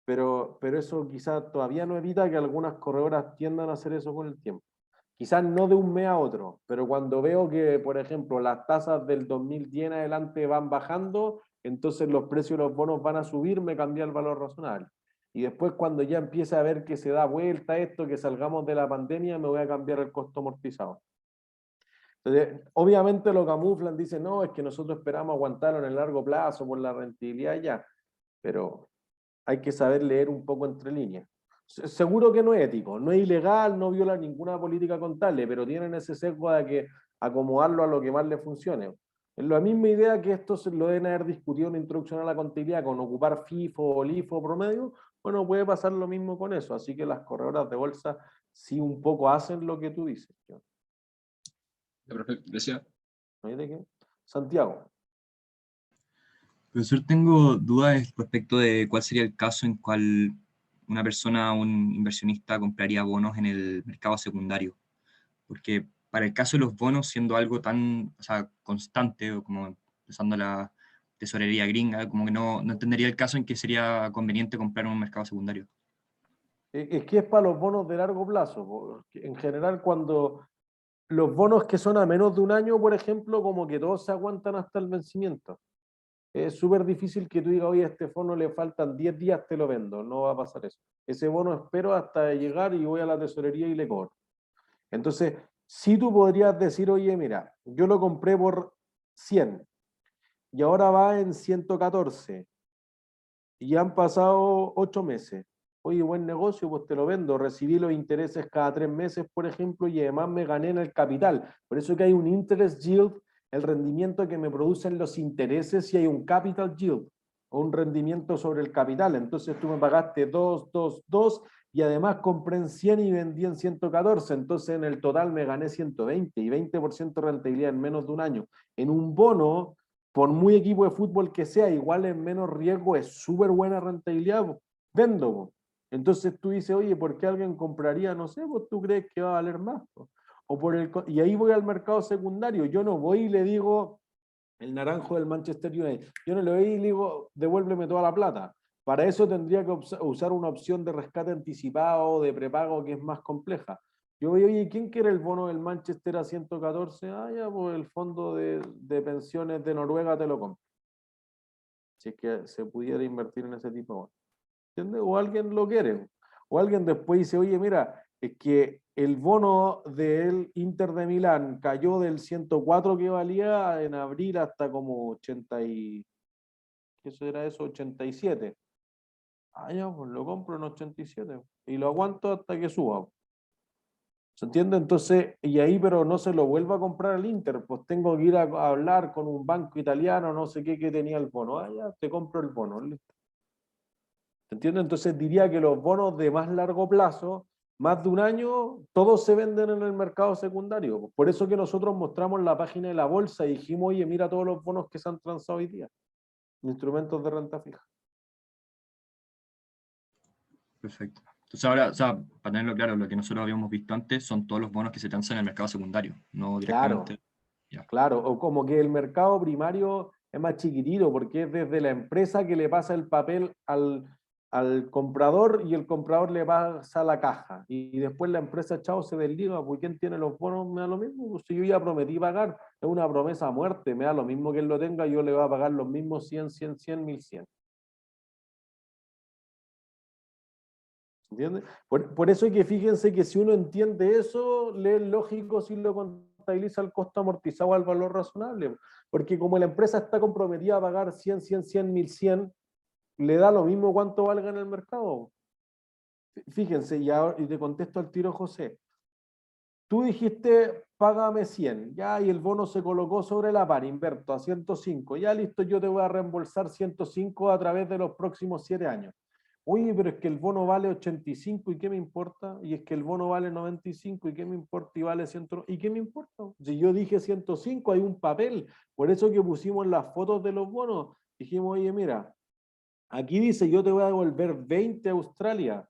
Pero eso quizás todavía no evita que algunas corredoras tiendan a hacer eso con el tiempo. Quizás no de un mes a otro, pero cuando veo que, por ejemplo, las tasas del 2010 en adelante van bajando, entonces los precios de los bonos van a subir, me cambia el valor razonable. Y después cuando ya empiece a ver que se da vuelta esto, que salgamos de la pandemia, me voy a cambiar el costo amortizado. Entonces, obviamente lo camuflan, dicen, no, es que nosotros esperamos aguantarlo en el largo plazo por la rentabilidad ya, pero hay que saber leer un poco entre líneas. Seguro que no es ético, no es ilegal, no viola ninguna política contable, pero tienen ese sesgo de que acomodarlo a lo que más le funcione. Es la misma idea que esto se lo deben haber discutido en la introducción a la contabilidad con ocupar FIFO o LIFO promedio. Bueno, puede pasar lo mismo con eso, así que las corredoras de bolsa sí un poco hacen lo que tú dices. Perfecto, gracias. ¿No hay de qué? Santiago. Profesor, tengo dudas respecto de cuál sería el caso en cual una persona, un inversionista, compraría bonos en el mercado secundario. Porque para el caso de los bonos, siendo algo tan, o sea, constante, o como usando la tesorería gringa, como que no entendería el caso en que sería conveniente comprar en un mercado secundario. Es que es para los bonos de largo plazo. Porque en general, cuando los bonos que son a menos de un año, por ejemplo, como que todos se aguantan hasta el vencimiento. Es súper difícil que tú digas, oye, a este bono le faltan 10 días, te lo vendo. No va a pasar eso. Ese bono espero hasta llegar y voy a la tesorería y le cobro. Entonces, si tú podrías decir, oye, mira, yo lo compré por 100 y ahora va en 114 y han pasado 8 meses. Oye, buen negocio, pues te lo vendo. Recibí los intereses cada 3 meses, por ejemplo, y además me gané en el capital. Por eso que hay un interest yield, el rendimiento que me producen los intereses, y hay un capital yield, o un rendimiento sobre el capital. Entonces tú me pagaste 2, 2, 2, y además compré en 100 y vendí en 114. Entonces en el total me gané 120 y 20% de rentabilidad en menos de un año. En un bono, por muy equipo de fútbol que sea, igual en menos riesgo, es súper buena rentabilidad. Vendo. Entonces tú dices, oye, ¿por qué alguien compraría? No sé, pues tú crees que va a valer más. O y ahí voy al mercado secundario. Yo no voy y le digo, el naranjo del Manchester United, yo no le voy y le digo, devuélveme toda la plata. Para eso tendría que usar una opción de rescate anticipado o de prepago que es más compleja. Yo voy, oye, ¿quién quiere el bono del Manchester a 114? Ah, ya, pues el fondo de pensiones de Noruega te lo compro. Si es que se pudiera invertir en ese tipo. ¿Entiendes? O alguien lo quiere. O alguien después dice, oye, mira, es que el bono del Inter de Milán cayó del 104 que valía en abril hasta como 80 y... ¿Qué era eso? 87. Ah, ya, pues lo compro en 87 y lo aguanto hasta que suba. ¿Se entiende? Entonces, y ahí, pero no se lo vuelva a comprar al Inter, pues tengo que ir a hablar con un banco italiano, no sé qué, que tenía el bono. Ah, ya, te compro el bono. ¿Listo? ¿Se entiende? Entonces diría que los bonos de más largo plazo, más de un año, todos se venden en el mercado secundario. Por eso que nosotros mostramos la página de la bolsa y dijimos, oye, mira todos los bonos que se han transado hoy día. Instrumentos de renta fija. Perfecto. Entonces ahora, o sea, para tenerlo claro, lo que nosotros habíamos visto antes son todos los bonos que se transan en el mercado secundario, no directamente. Claro, claro. O como que el mercado primario es más chiquitito porque es desde la empresa que le pasa el papel al comprador y el comprador le pasa la caja. Y después la empresa, chao, se desliga. ¿Pues quién tiene los bonos? Me da lo mismo. Pues si yo ya prometí pagar, es una promesa a muerte. Me da lo mismo que él lo tenga, yo le voy a pagar los mismos 100, 100, 100, 1100. ¿Entiendes? Por eso es que fíjense que si uno entiende eso, le es lógico si lo contabiliza el costo amortizado al valor razonable, porque como la empresa está comprometida a pagar 100, 100, 100, 1100, le da lo mismo cuánto valga en el mercado. Fíjense, y te contesto al tiro, José. Tú dijiste, págame 100, ya, y el bono se colocó sobre la par, Inverto, a 105, ya listo, yo te voy a reembolsar 105 a través de los próximos 7 años. Oye, pero es que el bono vale 85, ¿y qué me importa? Y es que el bono vale 95, ¿y qué me importa? Y vale 100, ¿y qué me importa? Si yo dije 105, hay un papel, por eso que pusimos las fotos de los bonos, dijimos, oye, mira, aquí dice, yo te voy a devolver 20 a Australia,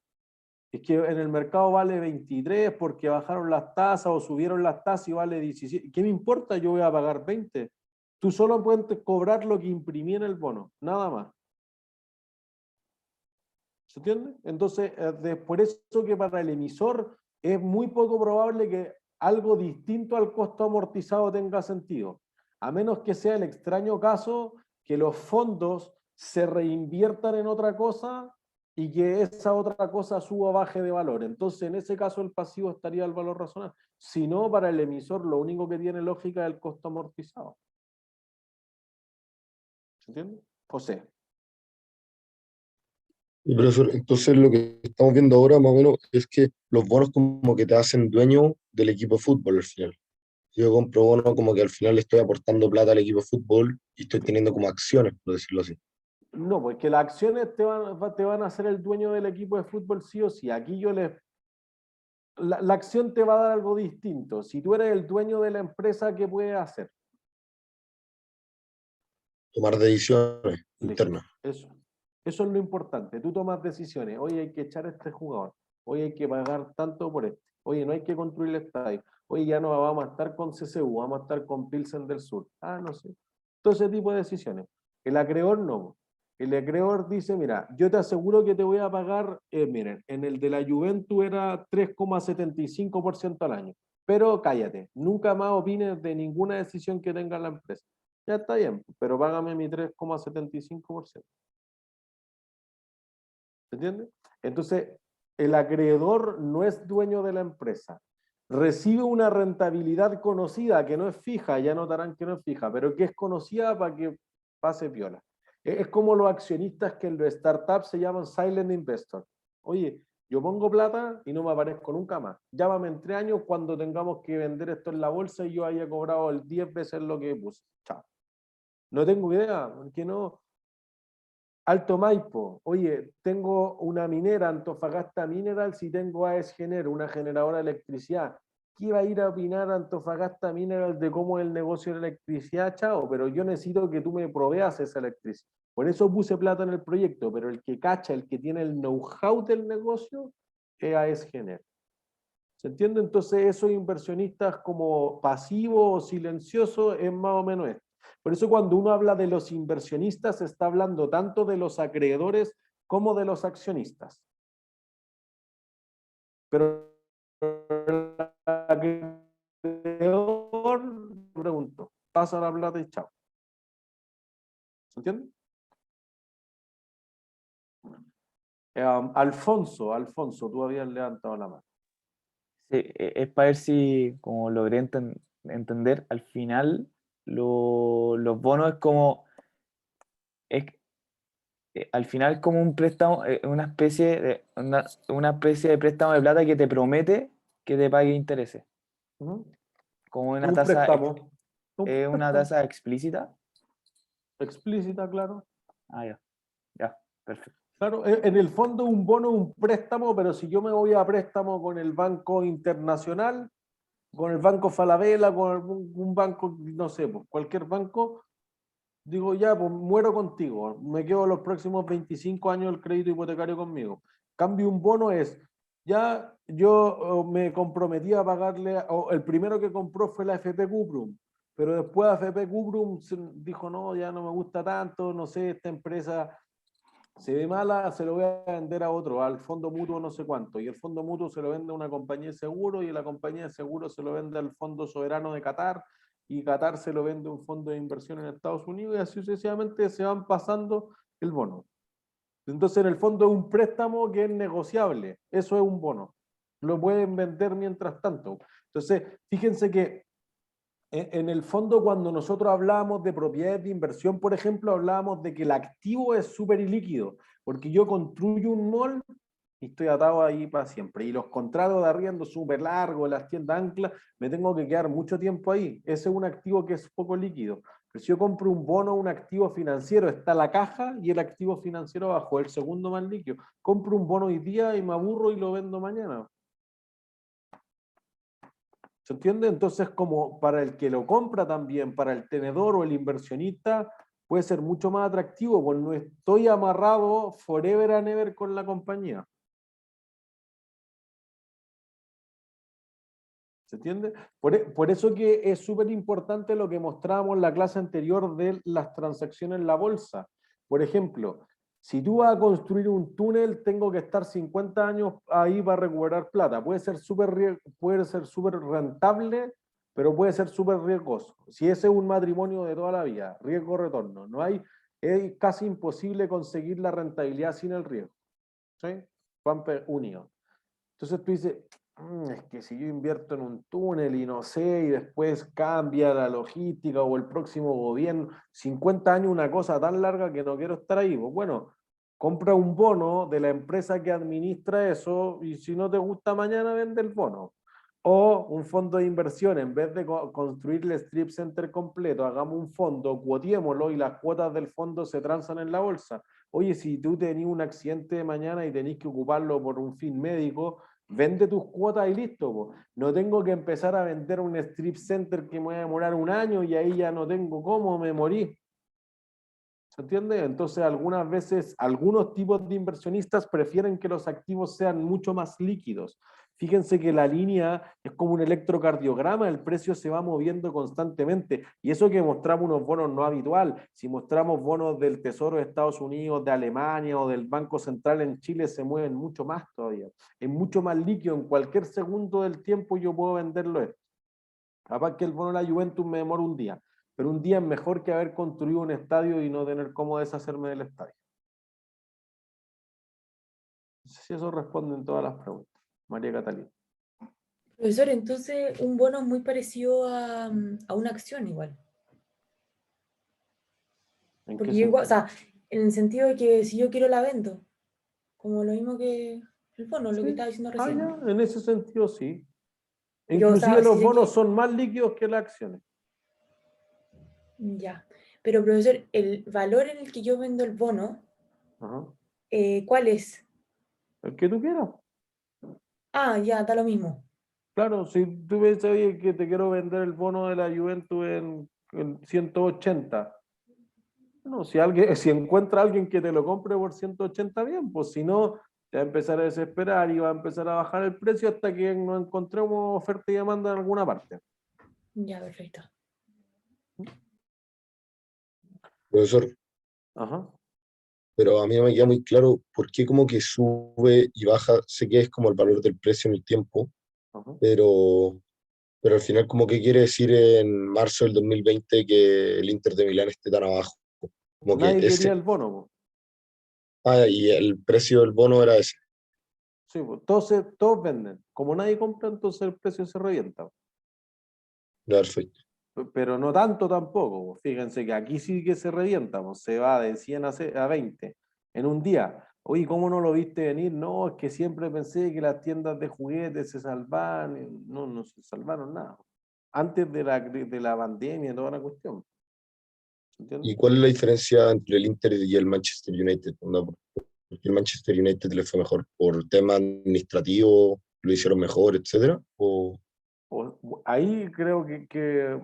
es que en el mercado vale 23 porque bajaron las tasas o subieron las tasas y vale 17. ¿Qué me importa? Yo voy a pagar 20. Tú solo puedes cobrar lo que imprimí en el bono, nada más. ¿Se entiende? Entonces, por eso que para el emisor es muy poco probable que algo distinto al costo amortizado tenga sentido. A menos que sea el extraño caso que los fondos se reinviertan en otra cosa y que esa otra cosa suba o baje de valor. Entonces, en ese caso, el pasivo estaría al valor razonable. Si no, para el emisor, lo único que tiene lógica es el costo amortizado. ¿Se entiende? José. Y profesor, entonces lo que estamos viendo ahora más o menos es que los bonos como que te hacen dueño del equipo de fútbol al final. Yo compro bonos como que al final le estoy aportando plata al equipo de fútbol y estoy teniendo como acciones, por decirlo así. No, porque las acciones te van a hacer el dueño del equipo de fútbol sí o sí. Aquí la acción te va a dar algo distinto. Si tú eres el dueño de la empresa, ¿qué puedes hacer? Tomar decisiones internas. Eso es lo importante. Tú tomas decisiones. Oye, hay que echar a este jugador. Oye, hay que pagar tanto por este. Oye, no hay que construir el estadio. Oye, ya no vamos a estar con CCU, vamos a estar con Pilsen del Sur. Ah, no sé. Todo ese tipo de decisiones. El acreedor no. El acreedor dice, mira, yo te aseguro que te voy a pagar, miren, en el de la Juventus era 3,75% al año. Pero cállate, nunca más opines de ninguna decisión que tenga la empresa. Ya está bien, pero págame mi 3,75%. ¿Se entiende? Entonces, el acreedor no es dueño de la empresa. Recibe una rentabilidad conocida que no es fija, ya notarán que no es fija, pero que es conocida para que pase piola. Es como los accionistas que en los startups se llaman silent investor. Oye, yo pongo plata y no me aparezco nunca más. Llámame en 3 años cuando tengamos que vender esto en la bolsa y yo haya cobrado el 10 veces lo que puse. Chao. No tengo idea, porque no. Alto Maipo, oye, tengo una minera, Antofagasta Minerals, y tengo AES Gener, una generadora de electricidad. ¿Qué va a ir a opinar Antofagasta Minerals de cómo es el negocio de la electricidad, chao? Pero yo necesito que tú me proveas esa electricidad. Por eso puse plata en el proyecto, pero el que cacha, el que tiene el know-how del negocio, es AES Gener. ¿Se entiende? Entonces, esos inversionistas como pasivos o silenciosos es más o menos esto. Por eso cuando uno habla de los inversionistas, está hablando tanto de los acreedores como de los accionistas. Pero el acreedor, pregunto, pasa la plata y chao. ¿Se entiende? Alfonso, tú habías levantado la mano. Sí, es para ver si, como logré entender, al final los bonos es como, al final como un préstamo, una especie de préstamo de plata que te promete que te pague intereses. Como una tasa, ¿es una tasa explícita? Explícita, claro. Ah, ya, perfecto. Claro, en el fondo un bono es un préstamo, pero si yo me voy a préstamo con el Banco Internacional, con el Banco Falabella, con un banco, no sé, pues cualquier banco, digo ya, pues muero contigo, me quedo los próximos 25 años el crédito hipotecario conmigo. Cambio un bono es, ya yo me comprometí a pagarle, o el primero que compró fue la FP Cuprum, pero después FP Cuprum dijo, no, ya no me gusta tanto, no sé, esta empresa se ve mala, se lo voy a vender a otro, al fondo mutuo no sé cuánto, y el fondo mutuo se lo vende a una compañía de seguro, y la compañía de seguro se lo vende al Fondo Soberano de Qatar, y Qatar se lo vende a un fondo de inversión en Estados Unidos, y así sucesivamente se van pasando el bono. Entonces, en el fondo es un préstamo que es negociable, eso es un bono. Lo pueden vender mientras tanto. Entonces, fíjense que En el fondo, cuando nosotros hablábamos de propiedades de inversión, por ejemplo, hablábamos de que el activo es súper ilíquido, porque yo construyo un mall y estoy atado ahí para siempre. Y los contratos de arriendo súper largos, las tiendas anclas, me tengo que quedar mucho tiempo ahí. Ese es un activo que es poco líquido. Pero si yo compro un bono, un activo financiero, está la caja y el activo financiero abajo, el segundo más líquido. Compro un bono hoy día y me aburro y lo vendo mañana. ¿Se entiende? Entonces, como para el que lo compra también, para el tenedor o el inversionista, puede ser mucho más atractivo, porque no estoy amarrado forever and ever con la compañía. ¿Se entiende? Por eso que es súper importante lo que mostrábamos en la clase anterior de las transacciones en la bolsa. Por ejemplo, si tú vas a construir un túnel, tengo que estar 50 años ahí para recuperar plata. Puede ser súper rentable, pero puede ser súper riesgoso. Si ese es un matrimonio de toda la vida, riesgo-retorno, no hay, es casi imposible conseguir la rentabilidad sin el riesgo. ¿Sí? Van unidos. Entonces tú dices, es que si yo invierto en un túnel y no sé, y después cambia la logística o el próximo gobierno, 50 años una cosa tan larga que no quiero estar ahí. Pues bueno, compra un bono de la empresa que administra eso y si no te gusta mañana vende el bono. O un fondo de inversión, en vez de construir el strip center completo, hagamos un fondo, cuotiémoslo y las cuotas del fondo se transan en la bolsa. Oye, si tú tenés un accidente de mañana y tenés que ocuparlo por un fin médico, vende tus cuotas y listo, po. No tengo que empezar a vender un strip center que me va a demorar un año y ahí ya no tengo cómo, me morí. ¿Se entiende? Entonces, algunas veces, algunos tipos de inversionistas prefieren que los activos sean mucho más líquidos. Fíjense que la línea es como un electrocardiograma, el precio se va moviendo constantemente. Y eso que mostramos unos bonos no habitual. Si mostramos bonos del Tesoro de Estados Unidos, de Alemania o del Banco Central en Chile, se mueven mucho más todavía. Es mucho más líquido. En cualquier segundo del tiempo yo puedo venderlo esto. Capaz que el bono de la Juventus me demora un día, pero un día es mejor que haber construido un estadio y no tener cómo deshacerme del estadio. No sé si eso responde en todas las preguntas. María Catalina. Profesor, entonces un bono es muy parecido a una acción igual. Porque yo igual, o sea, en el sentido de que si yo quiero la vendo, como lo mismo que el bono, lo que estaba diciendo recién. Ya, en ese sentido sí. Pero, Inclusive o sea, los bonos son más líquidos que las acciones. Ya. Pero, profesor, el valor en el que yo vendo el bono, ¿cuál es? El que tú quieras. Ah, ya, da lo mismo. Claro, si tú ves ahí que te quiero vender el bono de la Juventus en 180. Bueno, si encuentra alguien que te lo compre por 180, bien, pues si no, te va a empezar a desesperar y va a empezar a bajar el precio hasta que nos encontremos oferta y demanda en alguna parte. Ya, perfecto. Profesor, Ajá. pero a mí no me queda muy claro por qué como que sube y baja. Sé que es como el valor del precio en el tiempo, pero al final como que quiere decir en marzo del 2020 que el Inter de Milán esté tan abajo. Como que Nadie ese... quería el bono, po. Ah, y el precio del bono era ese. Sí, po. Todos venden. Como nadie compra, entonces el precio se revienta. Perfecto. Pero no tanto tampoco, po. Fíjense que aquí sí que se revienta, po. Se va de 100 a 20 en un día. Oye, ¿cómo no lo viste venir? No, es que siempre pensé que las tiendas de juguetes se salvaban. No, no se salvaron nada. Antes de la pandemia, toda la cuestión. ¿Y cuál es la diferencia entre el Inter y el Manchester United? ¿No? Porque el Manchester United le fue mejor por tema administrativo, lo hicieron mejor, etcétera, o... Ahí creo que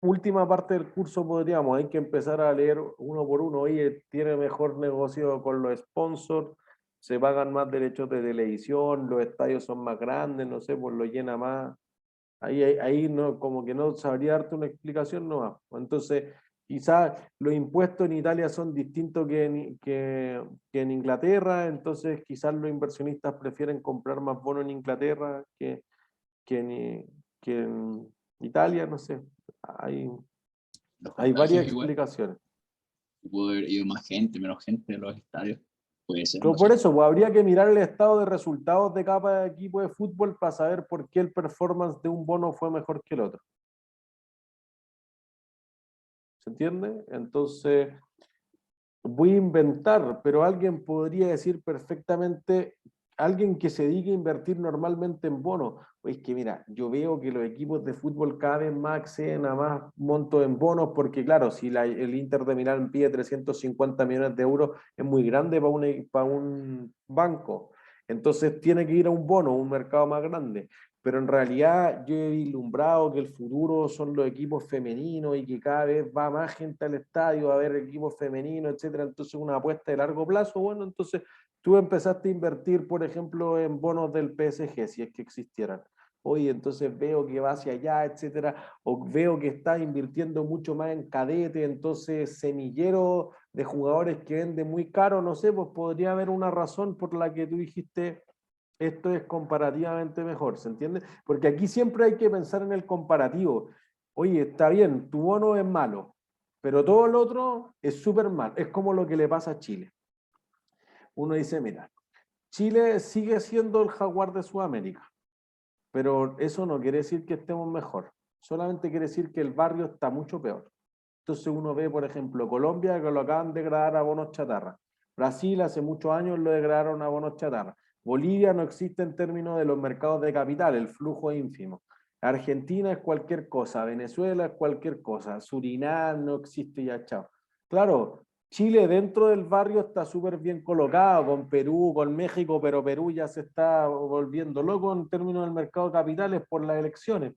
última parte del curso podríamos, hay que empezar a leer uno por uno. Oye, tiene mejor negocio con los sponsors, se pagan más derechos de televisión, los estadios son más grandes, no sé, pues lo llena más. Ahí no, como que no sabría darte una explicación nomás. Entonces, quizás los impuestos en Italia son distintos que en Inglaterra, entonces quizás los inversionistas prefieren comprar más bonos en Inglaterra que en Italia, no sé. Hay varias explicaciones. Pudo haber ido más gente, menos gente en los estadios. Puede ser. Pero No por sé. eso, pues, habría que mirar el estado de resultados de cada equipo de fútbol para saber por qué el performance de un bono fue mejor que el otro. ¿Se entiende? Entonces, voy a inventar, pero alguien podría decir perfectamente, alguien que se dedique a invertir normalmente en bonos, pues que mira, yo veo que los equipos de fútbol cada vez más acceden a más montos en bonos, porque claro, si el Inter de Milán pide 350 millones de euros, es muy grande para un banco. Entonces tiene que ir a un bono, un mercado más grande. Pero en realidad yo he vislumbrado que el futuro son los equipos femeninos y que cada vez va más gente al estadio a ver equipos femeninos, etcétera. Entonces una apuesta de largo plazo, bueno, entonces tú empezaste a invertir, por ejemplo, en bonos del PSG, si es que existieran. Oye, entonces veo que va hacia allá, etcétera, o veo que está invirtiendo mucho más en cadete, entonces semillero de jugadores que venden muy caro, no sé, pues podría haber una razón por la que tú dijiste esto es comparativamente mejor, ¿se entiende? Porque aquí siempre hay que pensar en el comparativo. Oye, está bien, tu bono es malo, pero todo lo otro es súper mal. Es como lo que le pasa a Chile. Uno dice, mira, Chile sigue siendo el jaguar de Sudamérica, pero eso no quiere decir que estemos mejor. Solamente quiere decir que el barrio está mucho peor. Entonces uno ve, por ejemplo, Colombia, que lo acaban de degradar a bonos chatarra. Brasil hace muchos años lo degradaron a bonos chatarra. Bolivia no existe en términos de los mercados de capital, el flujo es ínfimo. Argentina es cualquier cosa, Venezuela es cualquier cosa, Surinam no existe ya, chao. Claro, Chile dentro del barrio está súper bien colocado, con Perú, con México, pero Perú ya se está volviendo loco en términos del mercado de capitales por las elecciones.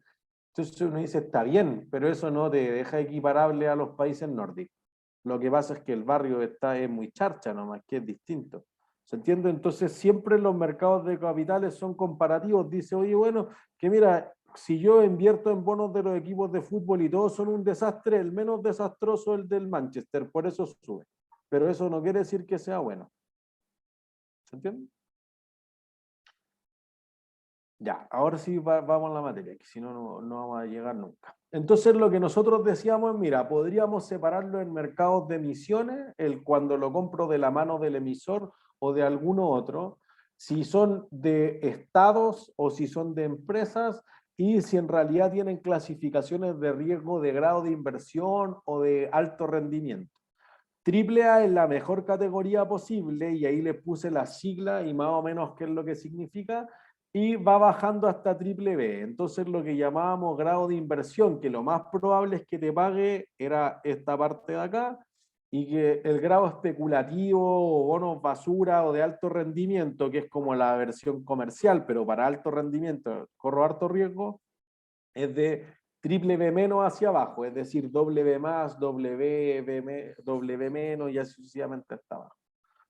Entonces uno dice, está bien, pero eso no te deja equiparable a los países nórdicos. Lo que pasa es que el barrio es muy charcha nomás, que es distinto. ¿Se entiende? Entonces siempre los mercados de capitales son comparativos. Dice, oye, bueno, que mira, si yo invierto en bonos de los equipos de fútbol y todos son un desastre, el menos desastroso es el del Manchester, por eso sube. Pero eso no quiere decir que sea bueno. ¿Se entiende? Ya, ahora sí vamos a la materia, que si no, no vamos a llegar nunca. Entonces lo que nosotros decíamos es, mira, podríamos separarlo en mercados de emisiones, cuando lo compro de la mano del emisor o de alguno otro, si son de estados o si son de empresas, y si en realidad tienen clasificaciones de riesgo de grado de inversión o de alto rendimiento. Triple A es la mejor categoría posible, y ahí le puse la sigla y más o menos qué es lo que significa, y va bajando hasta triple B. Entonces lo que llamábamos grado de inversión, que lo más probable es que te pague, era esta parte de acá, y que el grado especulativo o bonos basura o de alto rendimiento, que es como la versión comercial, pero para alto rendimiento, corro harto riesgo, es de triple B menos hacia abajo, es decir, doble B más, doble B menos y así sucesivamente hasta abajo.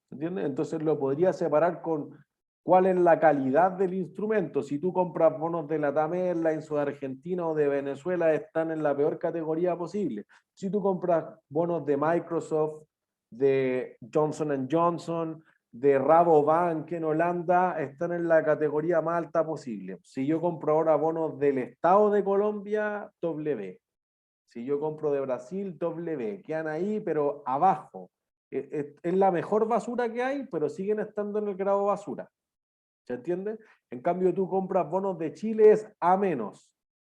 ¿Entiendes? Entonces lo podría separar con cuál es la calidad del instrumento. Si tú compras bonos de Latam Airlines o de Argentina o de Venezuela, están en la peor categoría posible. Si tú compras bonos de Microsoft, de Johnson & Johnson, de Rabobank en Holanda, están en la categoría más alta posible. Si yo compro ahora bonos del Estado de Colombia, W. Si yo compro de Brasil, W. Quedan ahí, pero abajo. Es la mejor basura que hay, pero siguen estando en el grado basura. ¿Se entiende? En cambio, tú compras bonos de Chile, es A-,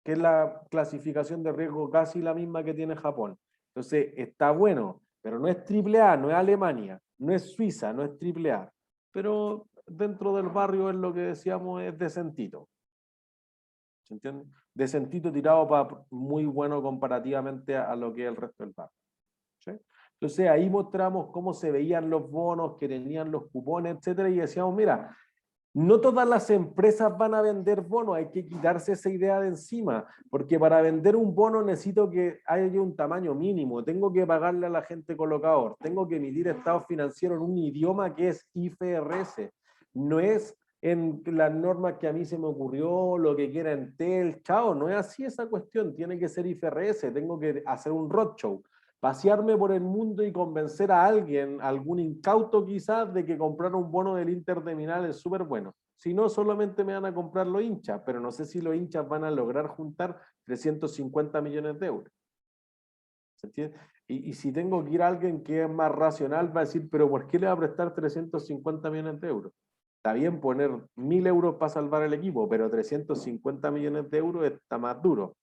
que es la clasificación de riesgo casi la misma que tiene Japón. Entonces, está bueno, pero no es triple A, no es Alemania, no es Suiza, no es triple A. Pero dentro del barrio es lo que decíamos, es decentito. ¿Se entiende? Decentito tirado para muy bueno comparativamente a lo que es el resto del barrio. ¿Sí? Entonces ahí mostramos cómo se veían los bonos, que tenían los cupones, etcétera, y decíamos, mira, no todas las empresas van a vender bonos, hay que quitarse esa idea de encima, porque para vender un bono necesito que haya un tamaño mínimo, tengo que pagarle a la gente colocador, tengo que emitir estados financieros en un idioma que es IFRS, no es en las normas que a mí se me ocurrió, lo que quiera Entel, chao, no es así esa cuestión, tiene que ser IFRS, tengo que hacer un roadshow, pasearme por el mundo y convencer a alguien, algún incauto quizás, de que comprar un bono del Inter de Milán es súper bueno. Si no, solamente me van a comprar los hinchas, pero no sé si los hinchas van a lograr juntar 350 millones de euros. ¿Se entiende? Y si tengo que ir a alguien que es más racional, va a decir, pero ¿por qué le va a prestar 350 millones de euros? Está bien poner 1.000 euros para salvar el equipo, pero 350 millones de euros está más duro.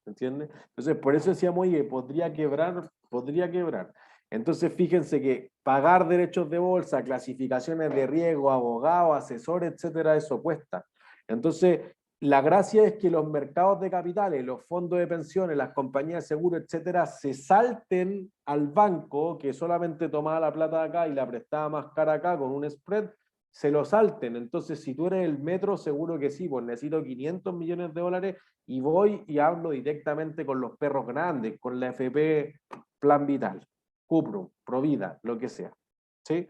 ¿Se entiende? Entonces, por eso decíamos, oye, podría quebrar, podría quebrar. Entonces, fíjense que pagar derechos de bolsa, clasificaciones de riesgo, abogados, asesores, etcétera, eso cuesta. Entonces, la gracia es que los mercados de capitales, los fondos de pensiones, las compañías de seguro, etcétera, se salten al banco que solamente tomaba la plata de acá y la prestaba más cara acá con un spread, se lo salten. Entonces, si tú eres el Metro, seguro que sí, pues necesito 500 millones de dólares y voy y hablo directamente con los perros grandes, con la FP Plan Vital, Cuprum, Provida, lo que sea. ¿Sí?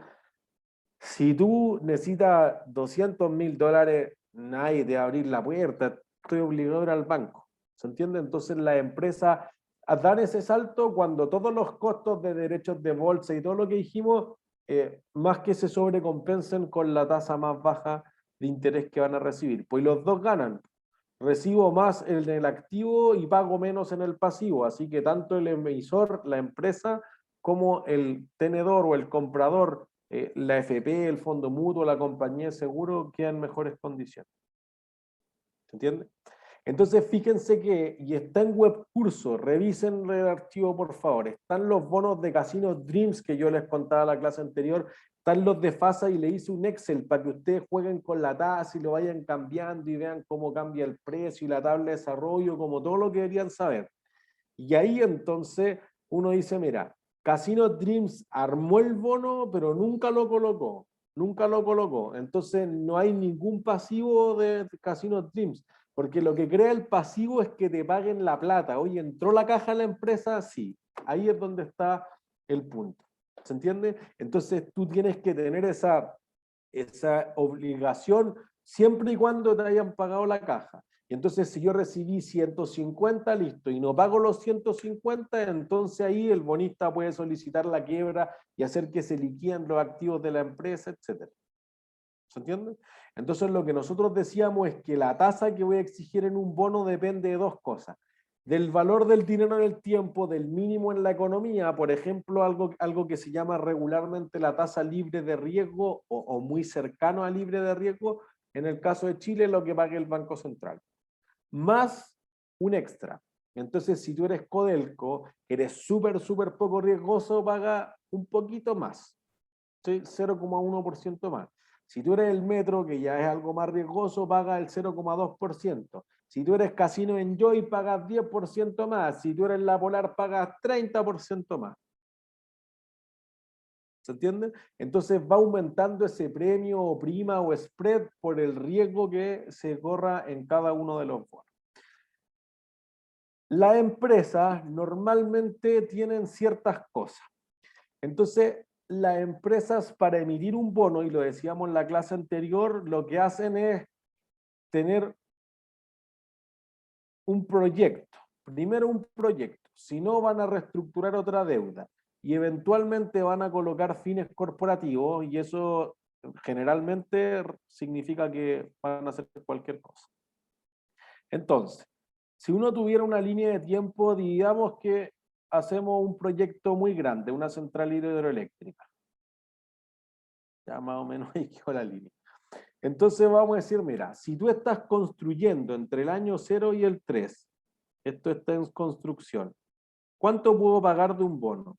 Si tú necesitas 200.000 dólares, nadie te va a abrir la puerta, estoy obligado a ir al banco. ¿Se entiende? Entonces la empresa dan ese salto cuando todos los costos de derechos de bolsa y todo lo que dijimos, más que se sobrecompensen con la tasa más baja de interés que van a recibir. Pues los dos ganan. Recibo más en el activo y pago menos en el pasivo. Así que tanto el emisor, la empresa, como el tenedor o el comprador, la FP, el fondo mutuo, la compañía de seguro, quedan en mejores condiciones. ¿Se entiende? Entonces fíjense que, y está en Webcurso, revisen el archivo por favor, están los bonos de Casino Dreams que yo les contaba en la clase anterior, están los de FASA y le hice un Excel para que ustedes jueguen con la tasa y lo vayan cambiando y vean cómo cambia el precio y la tabla de desarrollo, como todo lo que deberían saber. Y ahí entonces uno dice, mira, Casino Dreams armó el bono, pero nunca lo colocó. Nunca lo colocó. Entonces no hay ningún pasivo de Casino Dreams. Porque lo que crea el pasivo es que te paguen la plata. Oye, ¿entró la caja a la empresa? Sí. Ahí es donde está el punto. ¿Se entiende? Entonces tú tienes que tener esa obligación siempre y cuando te hayan pagado la caja. Y entonces si yo recibí 150, listo, y no pago los 150, entonces ahí el bonista puede solicitar la quiebra y hacer que se liquiden los activos de la empresa, etc. ¿Se entiende? Entonces lo que nosotros decíamos es que la tasa que voy a exigir en un bono depende de dos cosas. Del valor del dinero en el tiempo, del mínimo en la economía, por ejemplo, algo que se llama regularmente la tasa libre de riesgo o muy cercano a libre de riesgo, en el caso de Chile, lo que pague el Banco Central. Más un extra. Entonces, si tú eres Codelco, eres súper poco riesgoso, paga un poquito más, ¿sí? 0,1% más. Si tú eres el Metro, que ya es algo más riesgoso, paga el 0,2%. Si tú eres Casino Enjoy, pagas 10% más. Si tú eres La Polar, pagas 30% más. ¿Se entiende? Entonces va aumentando ese premio o prima o spread por el riesgo que se corra en cada uno de los bonos. Las empresas normalmente tienen ciertas cosas. Entonces, las empresas para emitir un bono, y lo decíamos en la clase anterior, lo que hacen es tener un proyecto. Primero un proyecto, si no van a reestructurar otra deuda y eventualmente van a colocar fines corporativos y eso generalmente significa que van a hacer cualquier cosa. Entonces, si uno tuviera una línea de tiempo, digamos que hacemos un proyecto muy grande, una central hidroeléctrica. Ya más o menos ahí quedó la línea. Entonces vamos a decir, mira, si tú estás construyendo entre el año 0 y el 3, esto está en construcción, ¿cuánto puedo pagar de un bono?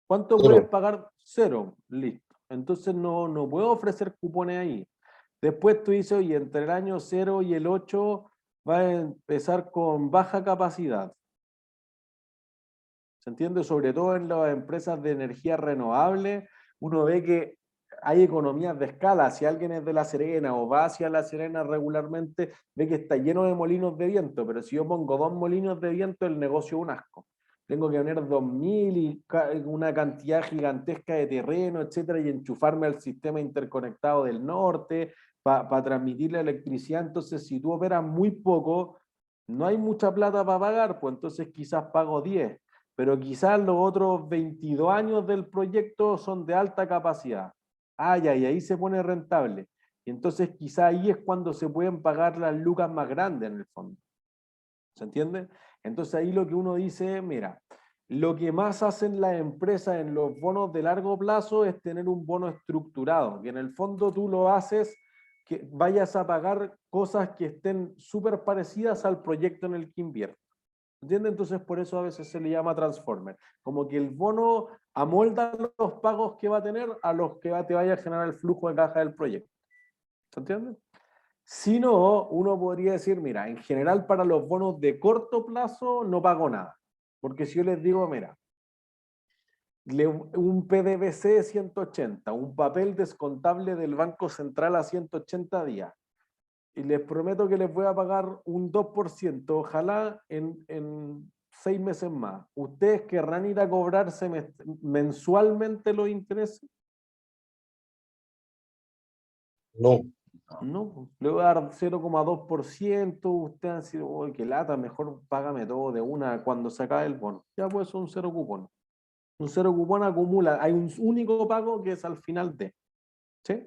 ¿Cuánto puedes pagar? 0, listo. Entonces no puedo ofrecer cupones ahí. Después tú dices, oye, entre el año 0 y el 8 va a empezar con baja capacidad. ¿Se entiende? Sobre todo en las empresas de energía renovable, uno ve que hay economías de escala. Si alguien es de La Serena o va hacia La Serena regularmente, ve que está lleno de molinos de viento, pero si yo pongo 2 molinos de viento, el negocio es un asco. Tengo que poner 2.000 y una cantidad gigantesca de terreno, etcétera, y enchufarme al sistema interconectado del norte para transmitir la electricidad. Entonces, si tú operas muy poco, no hay mucha plata para pagar, pues entonces quizás pago 10, pero quizás los otros 22 años del proyecto son de alta capacidad. Y ahí se pone rentable. Y entonces quizás ahí es cuando se pueden pagar las lucas más grandes en el fondo. ¿Se entiende? Entonces ahí lo que uno dice, mira, Lo que más hacen las empresas en los bonos de largo plazo es tener un bono estructurado, que en el fondo tú lo haces que vayas a pagar cosas que estén súper parecidas al proyecto en el que inviertes. ¿Entiendes? Entonces por eso a veces se le llama transformer. Como que el bono amolda los pagos que va a tener a los que te vaya a generar el flujo de caja del proyecto. ¿Se entiende? Si no, uno podría decir, mira, en general para los bonos de corto plazo no pago nada. Porque si yo les digo, mira, un PDBC 180, un papel descontable del Banco Central a 180 días, y les prometo que les voy a pagar un 2%, ojalá en 6 meses más. ¿Ustedes querrán ir a cobrarse mensualmente los intereses? No. No, le voy a dar 0,2%, ustedes han sido, uy, qué lata, mejor págame todo de una cuando se acabe el bono. Ya pues son 0 cupón. Un 0 cupón acumula, hay un único pago que es al final de. ¿Sí?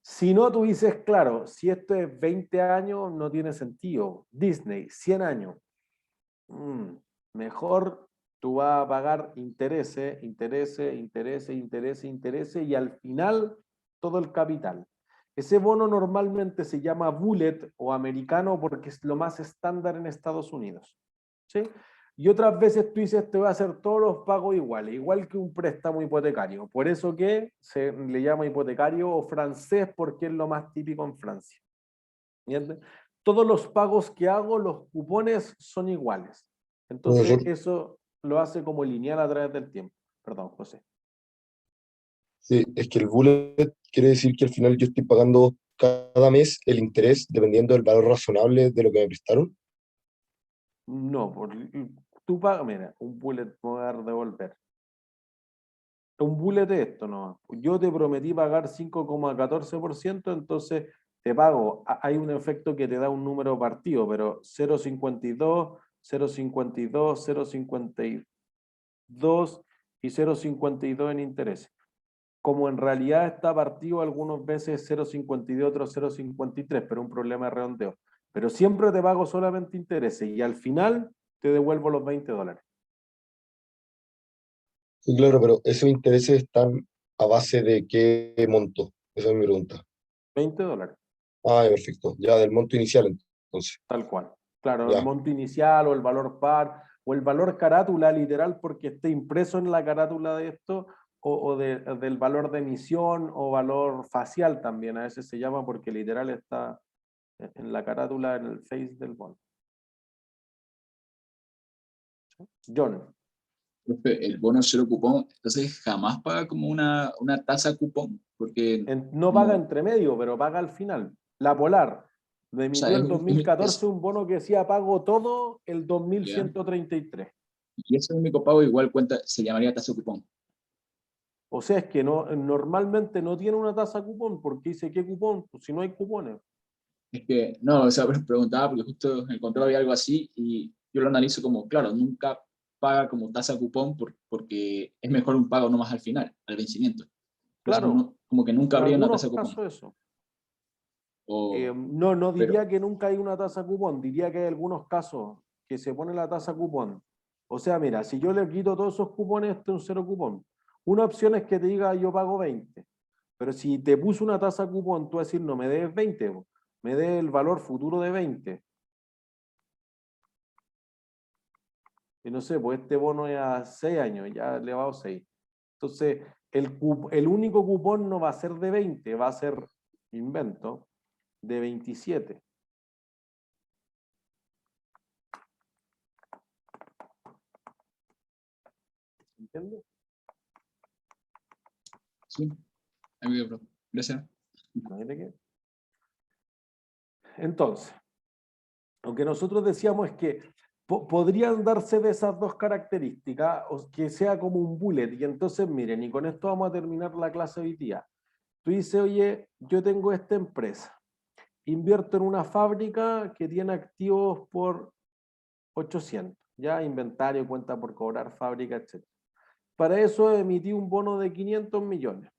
Si no, tú dices, claro, si esto es 20 años, no tiene sentido. Disney, 100 años. Mejor tú vas a pagar intereses, y al final todo el capital. Ese bono normalmente se llama bullet o americano porque es lo más estándar en Estados Unidos. ¿Sí? Y otras veces tú dices, te voy a hacer todos los pagos iguales, igual que un préstamo hipotecario. Por eso que se le llama hipotecario o francés porque es lo más típico en Francia. ¿Entiendes? Todos los pagos que hago, los cupones son iguales. Entonces eso lo hace como lineal a través del tiempo. Perdón, José. Sí, es que el bullet quiere decir que al final yo estoy pagando cada mes el interés dependiendo del valor razonable de lo que me prestaron. No, tú pagas, mira, un bullet me voy a devolver. Un bullet de esto, no. Yo te prometí pagar 5,14%, entonces te pago. Hay un efecto que te da un número partido, pero 0,52, 0,52, 0,52 y 0,52 en intereses. Como en realidad está partido algunas veces 0,52, otros 0,53, pero un problema de redondeo. Pero siempre te pago solamente intereses y al final te devuelvo los $20. Sí, claro, pero esos intereses están a base de qué monto. Esa es mi pregunta. $20. Ah, perfecto. Ya del monto inicial, entonces. Tal cual. Claro, el Ya. monto inicial o el valor par o el valor carátula literal porque esté impreso en la carátula de esto o del valor de emisión o valor facial también. A veces se llama porque literal está en la carátula, en el face del bono. John. El bono cero cupón, entonces jamás paga como una tasa cupón, porque No paga entre medio, pero paga al final. La Polar me emitió el 2014 un bono que decía pago todo el 2133. Y ese único pago igual cuenta, se llamaría tasa cupón. O sea, es que no, normalmente no tiene una tasa cupón, porque dice, ¿qué cupón? Pues si no hay cupones. Es que, no, o sea, preguntaba porque justo encontré había algo así y yo lo analizo como, claro, nunca paga como tasa cupón porque es mejor un pago nomás al final, al vencimiento. Entonces, Claro, no, como que nunca en habría una algunos tasa cupón. casos eso. O, No diría pero, que nunca hay una tasa cupón, diría que hay algunos casos que se pone la tasa cupón. O sea, mira, si yo le quito todos esos cupones, este es un cero cupón. Una opción es que te diga yo pago 20, pero si te puso una tasa cupón, tú vas a decir no me debes 20, me debes el valor futuro de 20. Y no sé, pues este bono es a 6 años, ya elevado 6. Entonces, el único cupón no va a ser de 20, va a ser, invento, de 27. ¿Entiendes? sí, amigo, gracias. Entonces, lo que nosotros decíamos es que podrían darse de esas dos características, o que sea como un bullet. Y entonces, miren, y con esto vamos a terminar la clase hoy día. Tú dices, oye, yo tengo esta empresa, invierto en una fábrica que tiene activos por 800, ya inventario, cuenta por cobrar, fábrica, etc. Para eso emití un bono de 500 millones.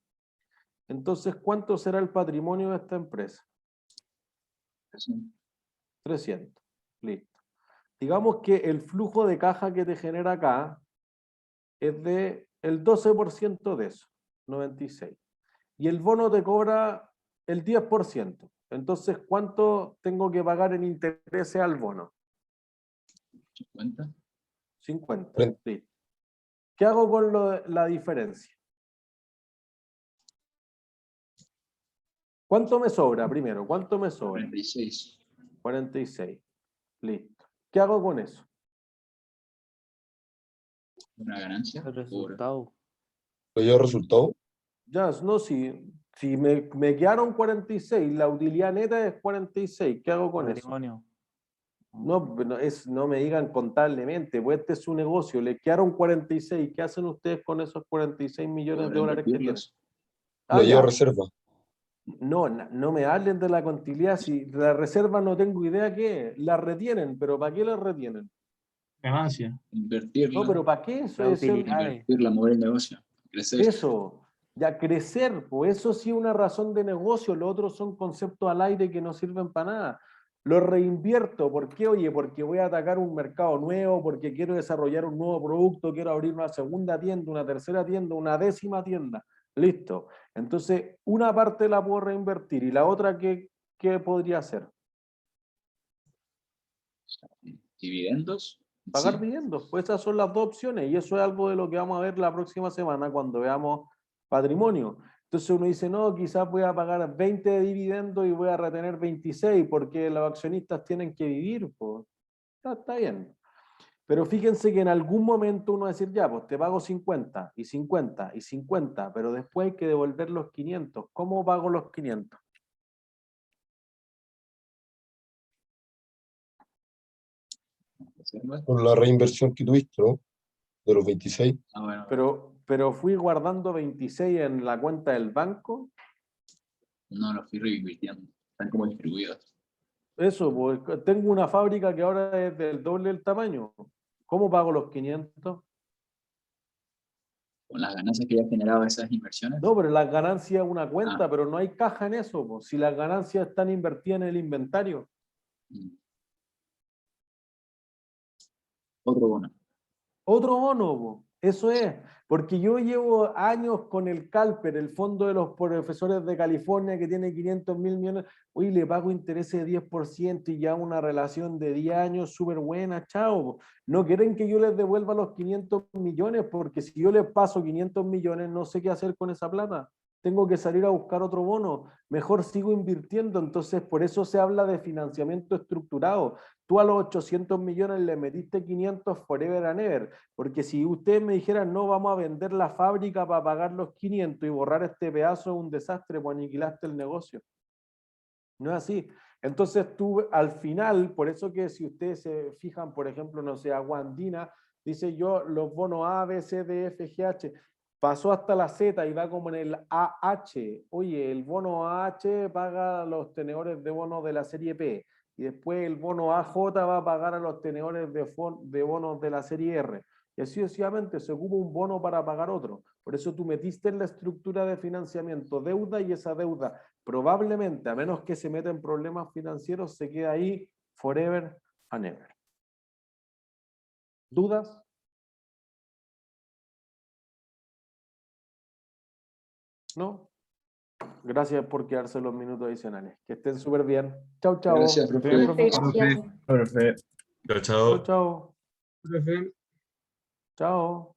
Entonces, ¿cuánto será el patrimonio de esta empresa? 300. Listo. Digamos que el flujo de caja que te genera acá es de el 12% de eso, 96. Y el bono te cobra el 10%. Entonces, ¿cuánto tengo que pagar en intereses al bono? 50. 50. Sí. ¿Qué hago con la diferencia? ¿Cuánto me sobra primero? ¿Cuánto me sobra? 46. 46. Listo. ¿Qué hago con eso? Una ganancia. El resultado. ¿Lo llevo resultado? Ya, no, si me quedaron 46, la utilidad neta es 46, ¿qué hago con eso? Patrimonio. No me digan contablemente, pues este es su negocio, le quedaron 46, ¿qué hacen ustedes con esos 46 millones de dólares que tienen? Lo llevo ya. a reserva. No me hablen de la contabilidad, si la reserva no tengo idea qué es, la retienen, pero ¿para qué la retienen? Ganancia. Invertirla. No, pero ¿para qué eso? Las utilidades. Invertirla, mover el negocio. Crecer. Eso, ya crecer, pues eso sí es una razón de negocio, lo otro son conceptos al aire que no sirven para nada. Lo reinvierto, ¿por qué? Oye, porque voy a atacar un mercado nuevo, porque quiero desarrollar un nuevo producto, quiero abrir una segunda tienda, una tercera tienda, una 10ª tienda. Listo. Entonces, una parte la puedo reinvertir y la otra, ¿qué podría hacer? Dividendos. Pagar Sí. dividendos, pues esas son las dos opciones y eso es algo de lo que vamos a ver la próxima semana cuando veamos patrimonio. Entonces uno dice, no, quizás voy a pagar 20 de dividendos y voy a retener 26 porque los accionistas tienen que vivir, pues está bien. Pero fíjense que en algún momento uno va a decir, ya, pues te pago 50 y 50 y 50, pero después hay que devolver los 500. ¿Cómo pago los 500? Con la reinversión que tuviste, ¿no? De los 26. Ah, bueno. Pero fui guardando 26 en la cuenta del banco. No, los fui reinvirtiendo. Están como distribuidos. Eso, pues tengo una fábrica que ahora es del doble del tamaño. ¿Cómo pago los 500? Con las ganancias que ya generado esas inversiones. No, pero las ganancias es una cuenta, pero no hay caja en eso, pues. Si las ganancias están invertidas en el inventario. Otro bono. Otro bono, pues. Eso es. Porque yo llevo años con el CalPER, el Fondo de los Profesores de California, que tiene 500 mil millones. Hoy le pago intereses de 10% y ya una relación de 10 años súper buena, chao. No quieren que yo les devuelva los 500 millones, porque si yo les paso 500 millones, no sé qué hacer con esa plata. Tengo que salir a buscar otro bono. Mejor sigo invirtiendo. Entonces, por eso se habla de financiamiento estructurado. Tú a los 800 millones le metiste 500 forever and ever, porque si ustedes me dijeran, no, vamos a vender la fábrica para pagar los 500 y borrar este pedazo, es un desastre, pues aniquilaste el negocio. No es así. Entonces tú al final, por eso que si ustedes se fijan, por ejemplo, no sé, Aguandina, dice yo los bonos A, B, C, D, F, G, H, pasó hasta la Z y va como en el AH. Oye, el bono AH paga los tenedores de bonos de la serie P. Y después el bono AJ va a pagar a los tenedores de bonos de la serie R. Y así sucesivamente se ocupa un bono para pagar otro. Por eso tú metiste en la estructura de financiamiento deuda y esa deuda probablemente, a menos que se meta en problemas financieros, se queda ahí forever and ever. ¿Dudas? ¿No? Gracias por quedarse los minutos adicionales. Que estén súper bien. Chau, chau. Gracias, profe. Gracias. Chao, chao. Chau, chau. Profe. Chao.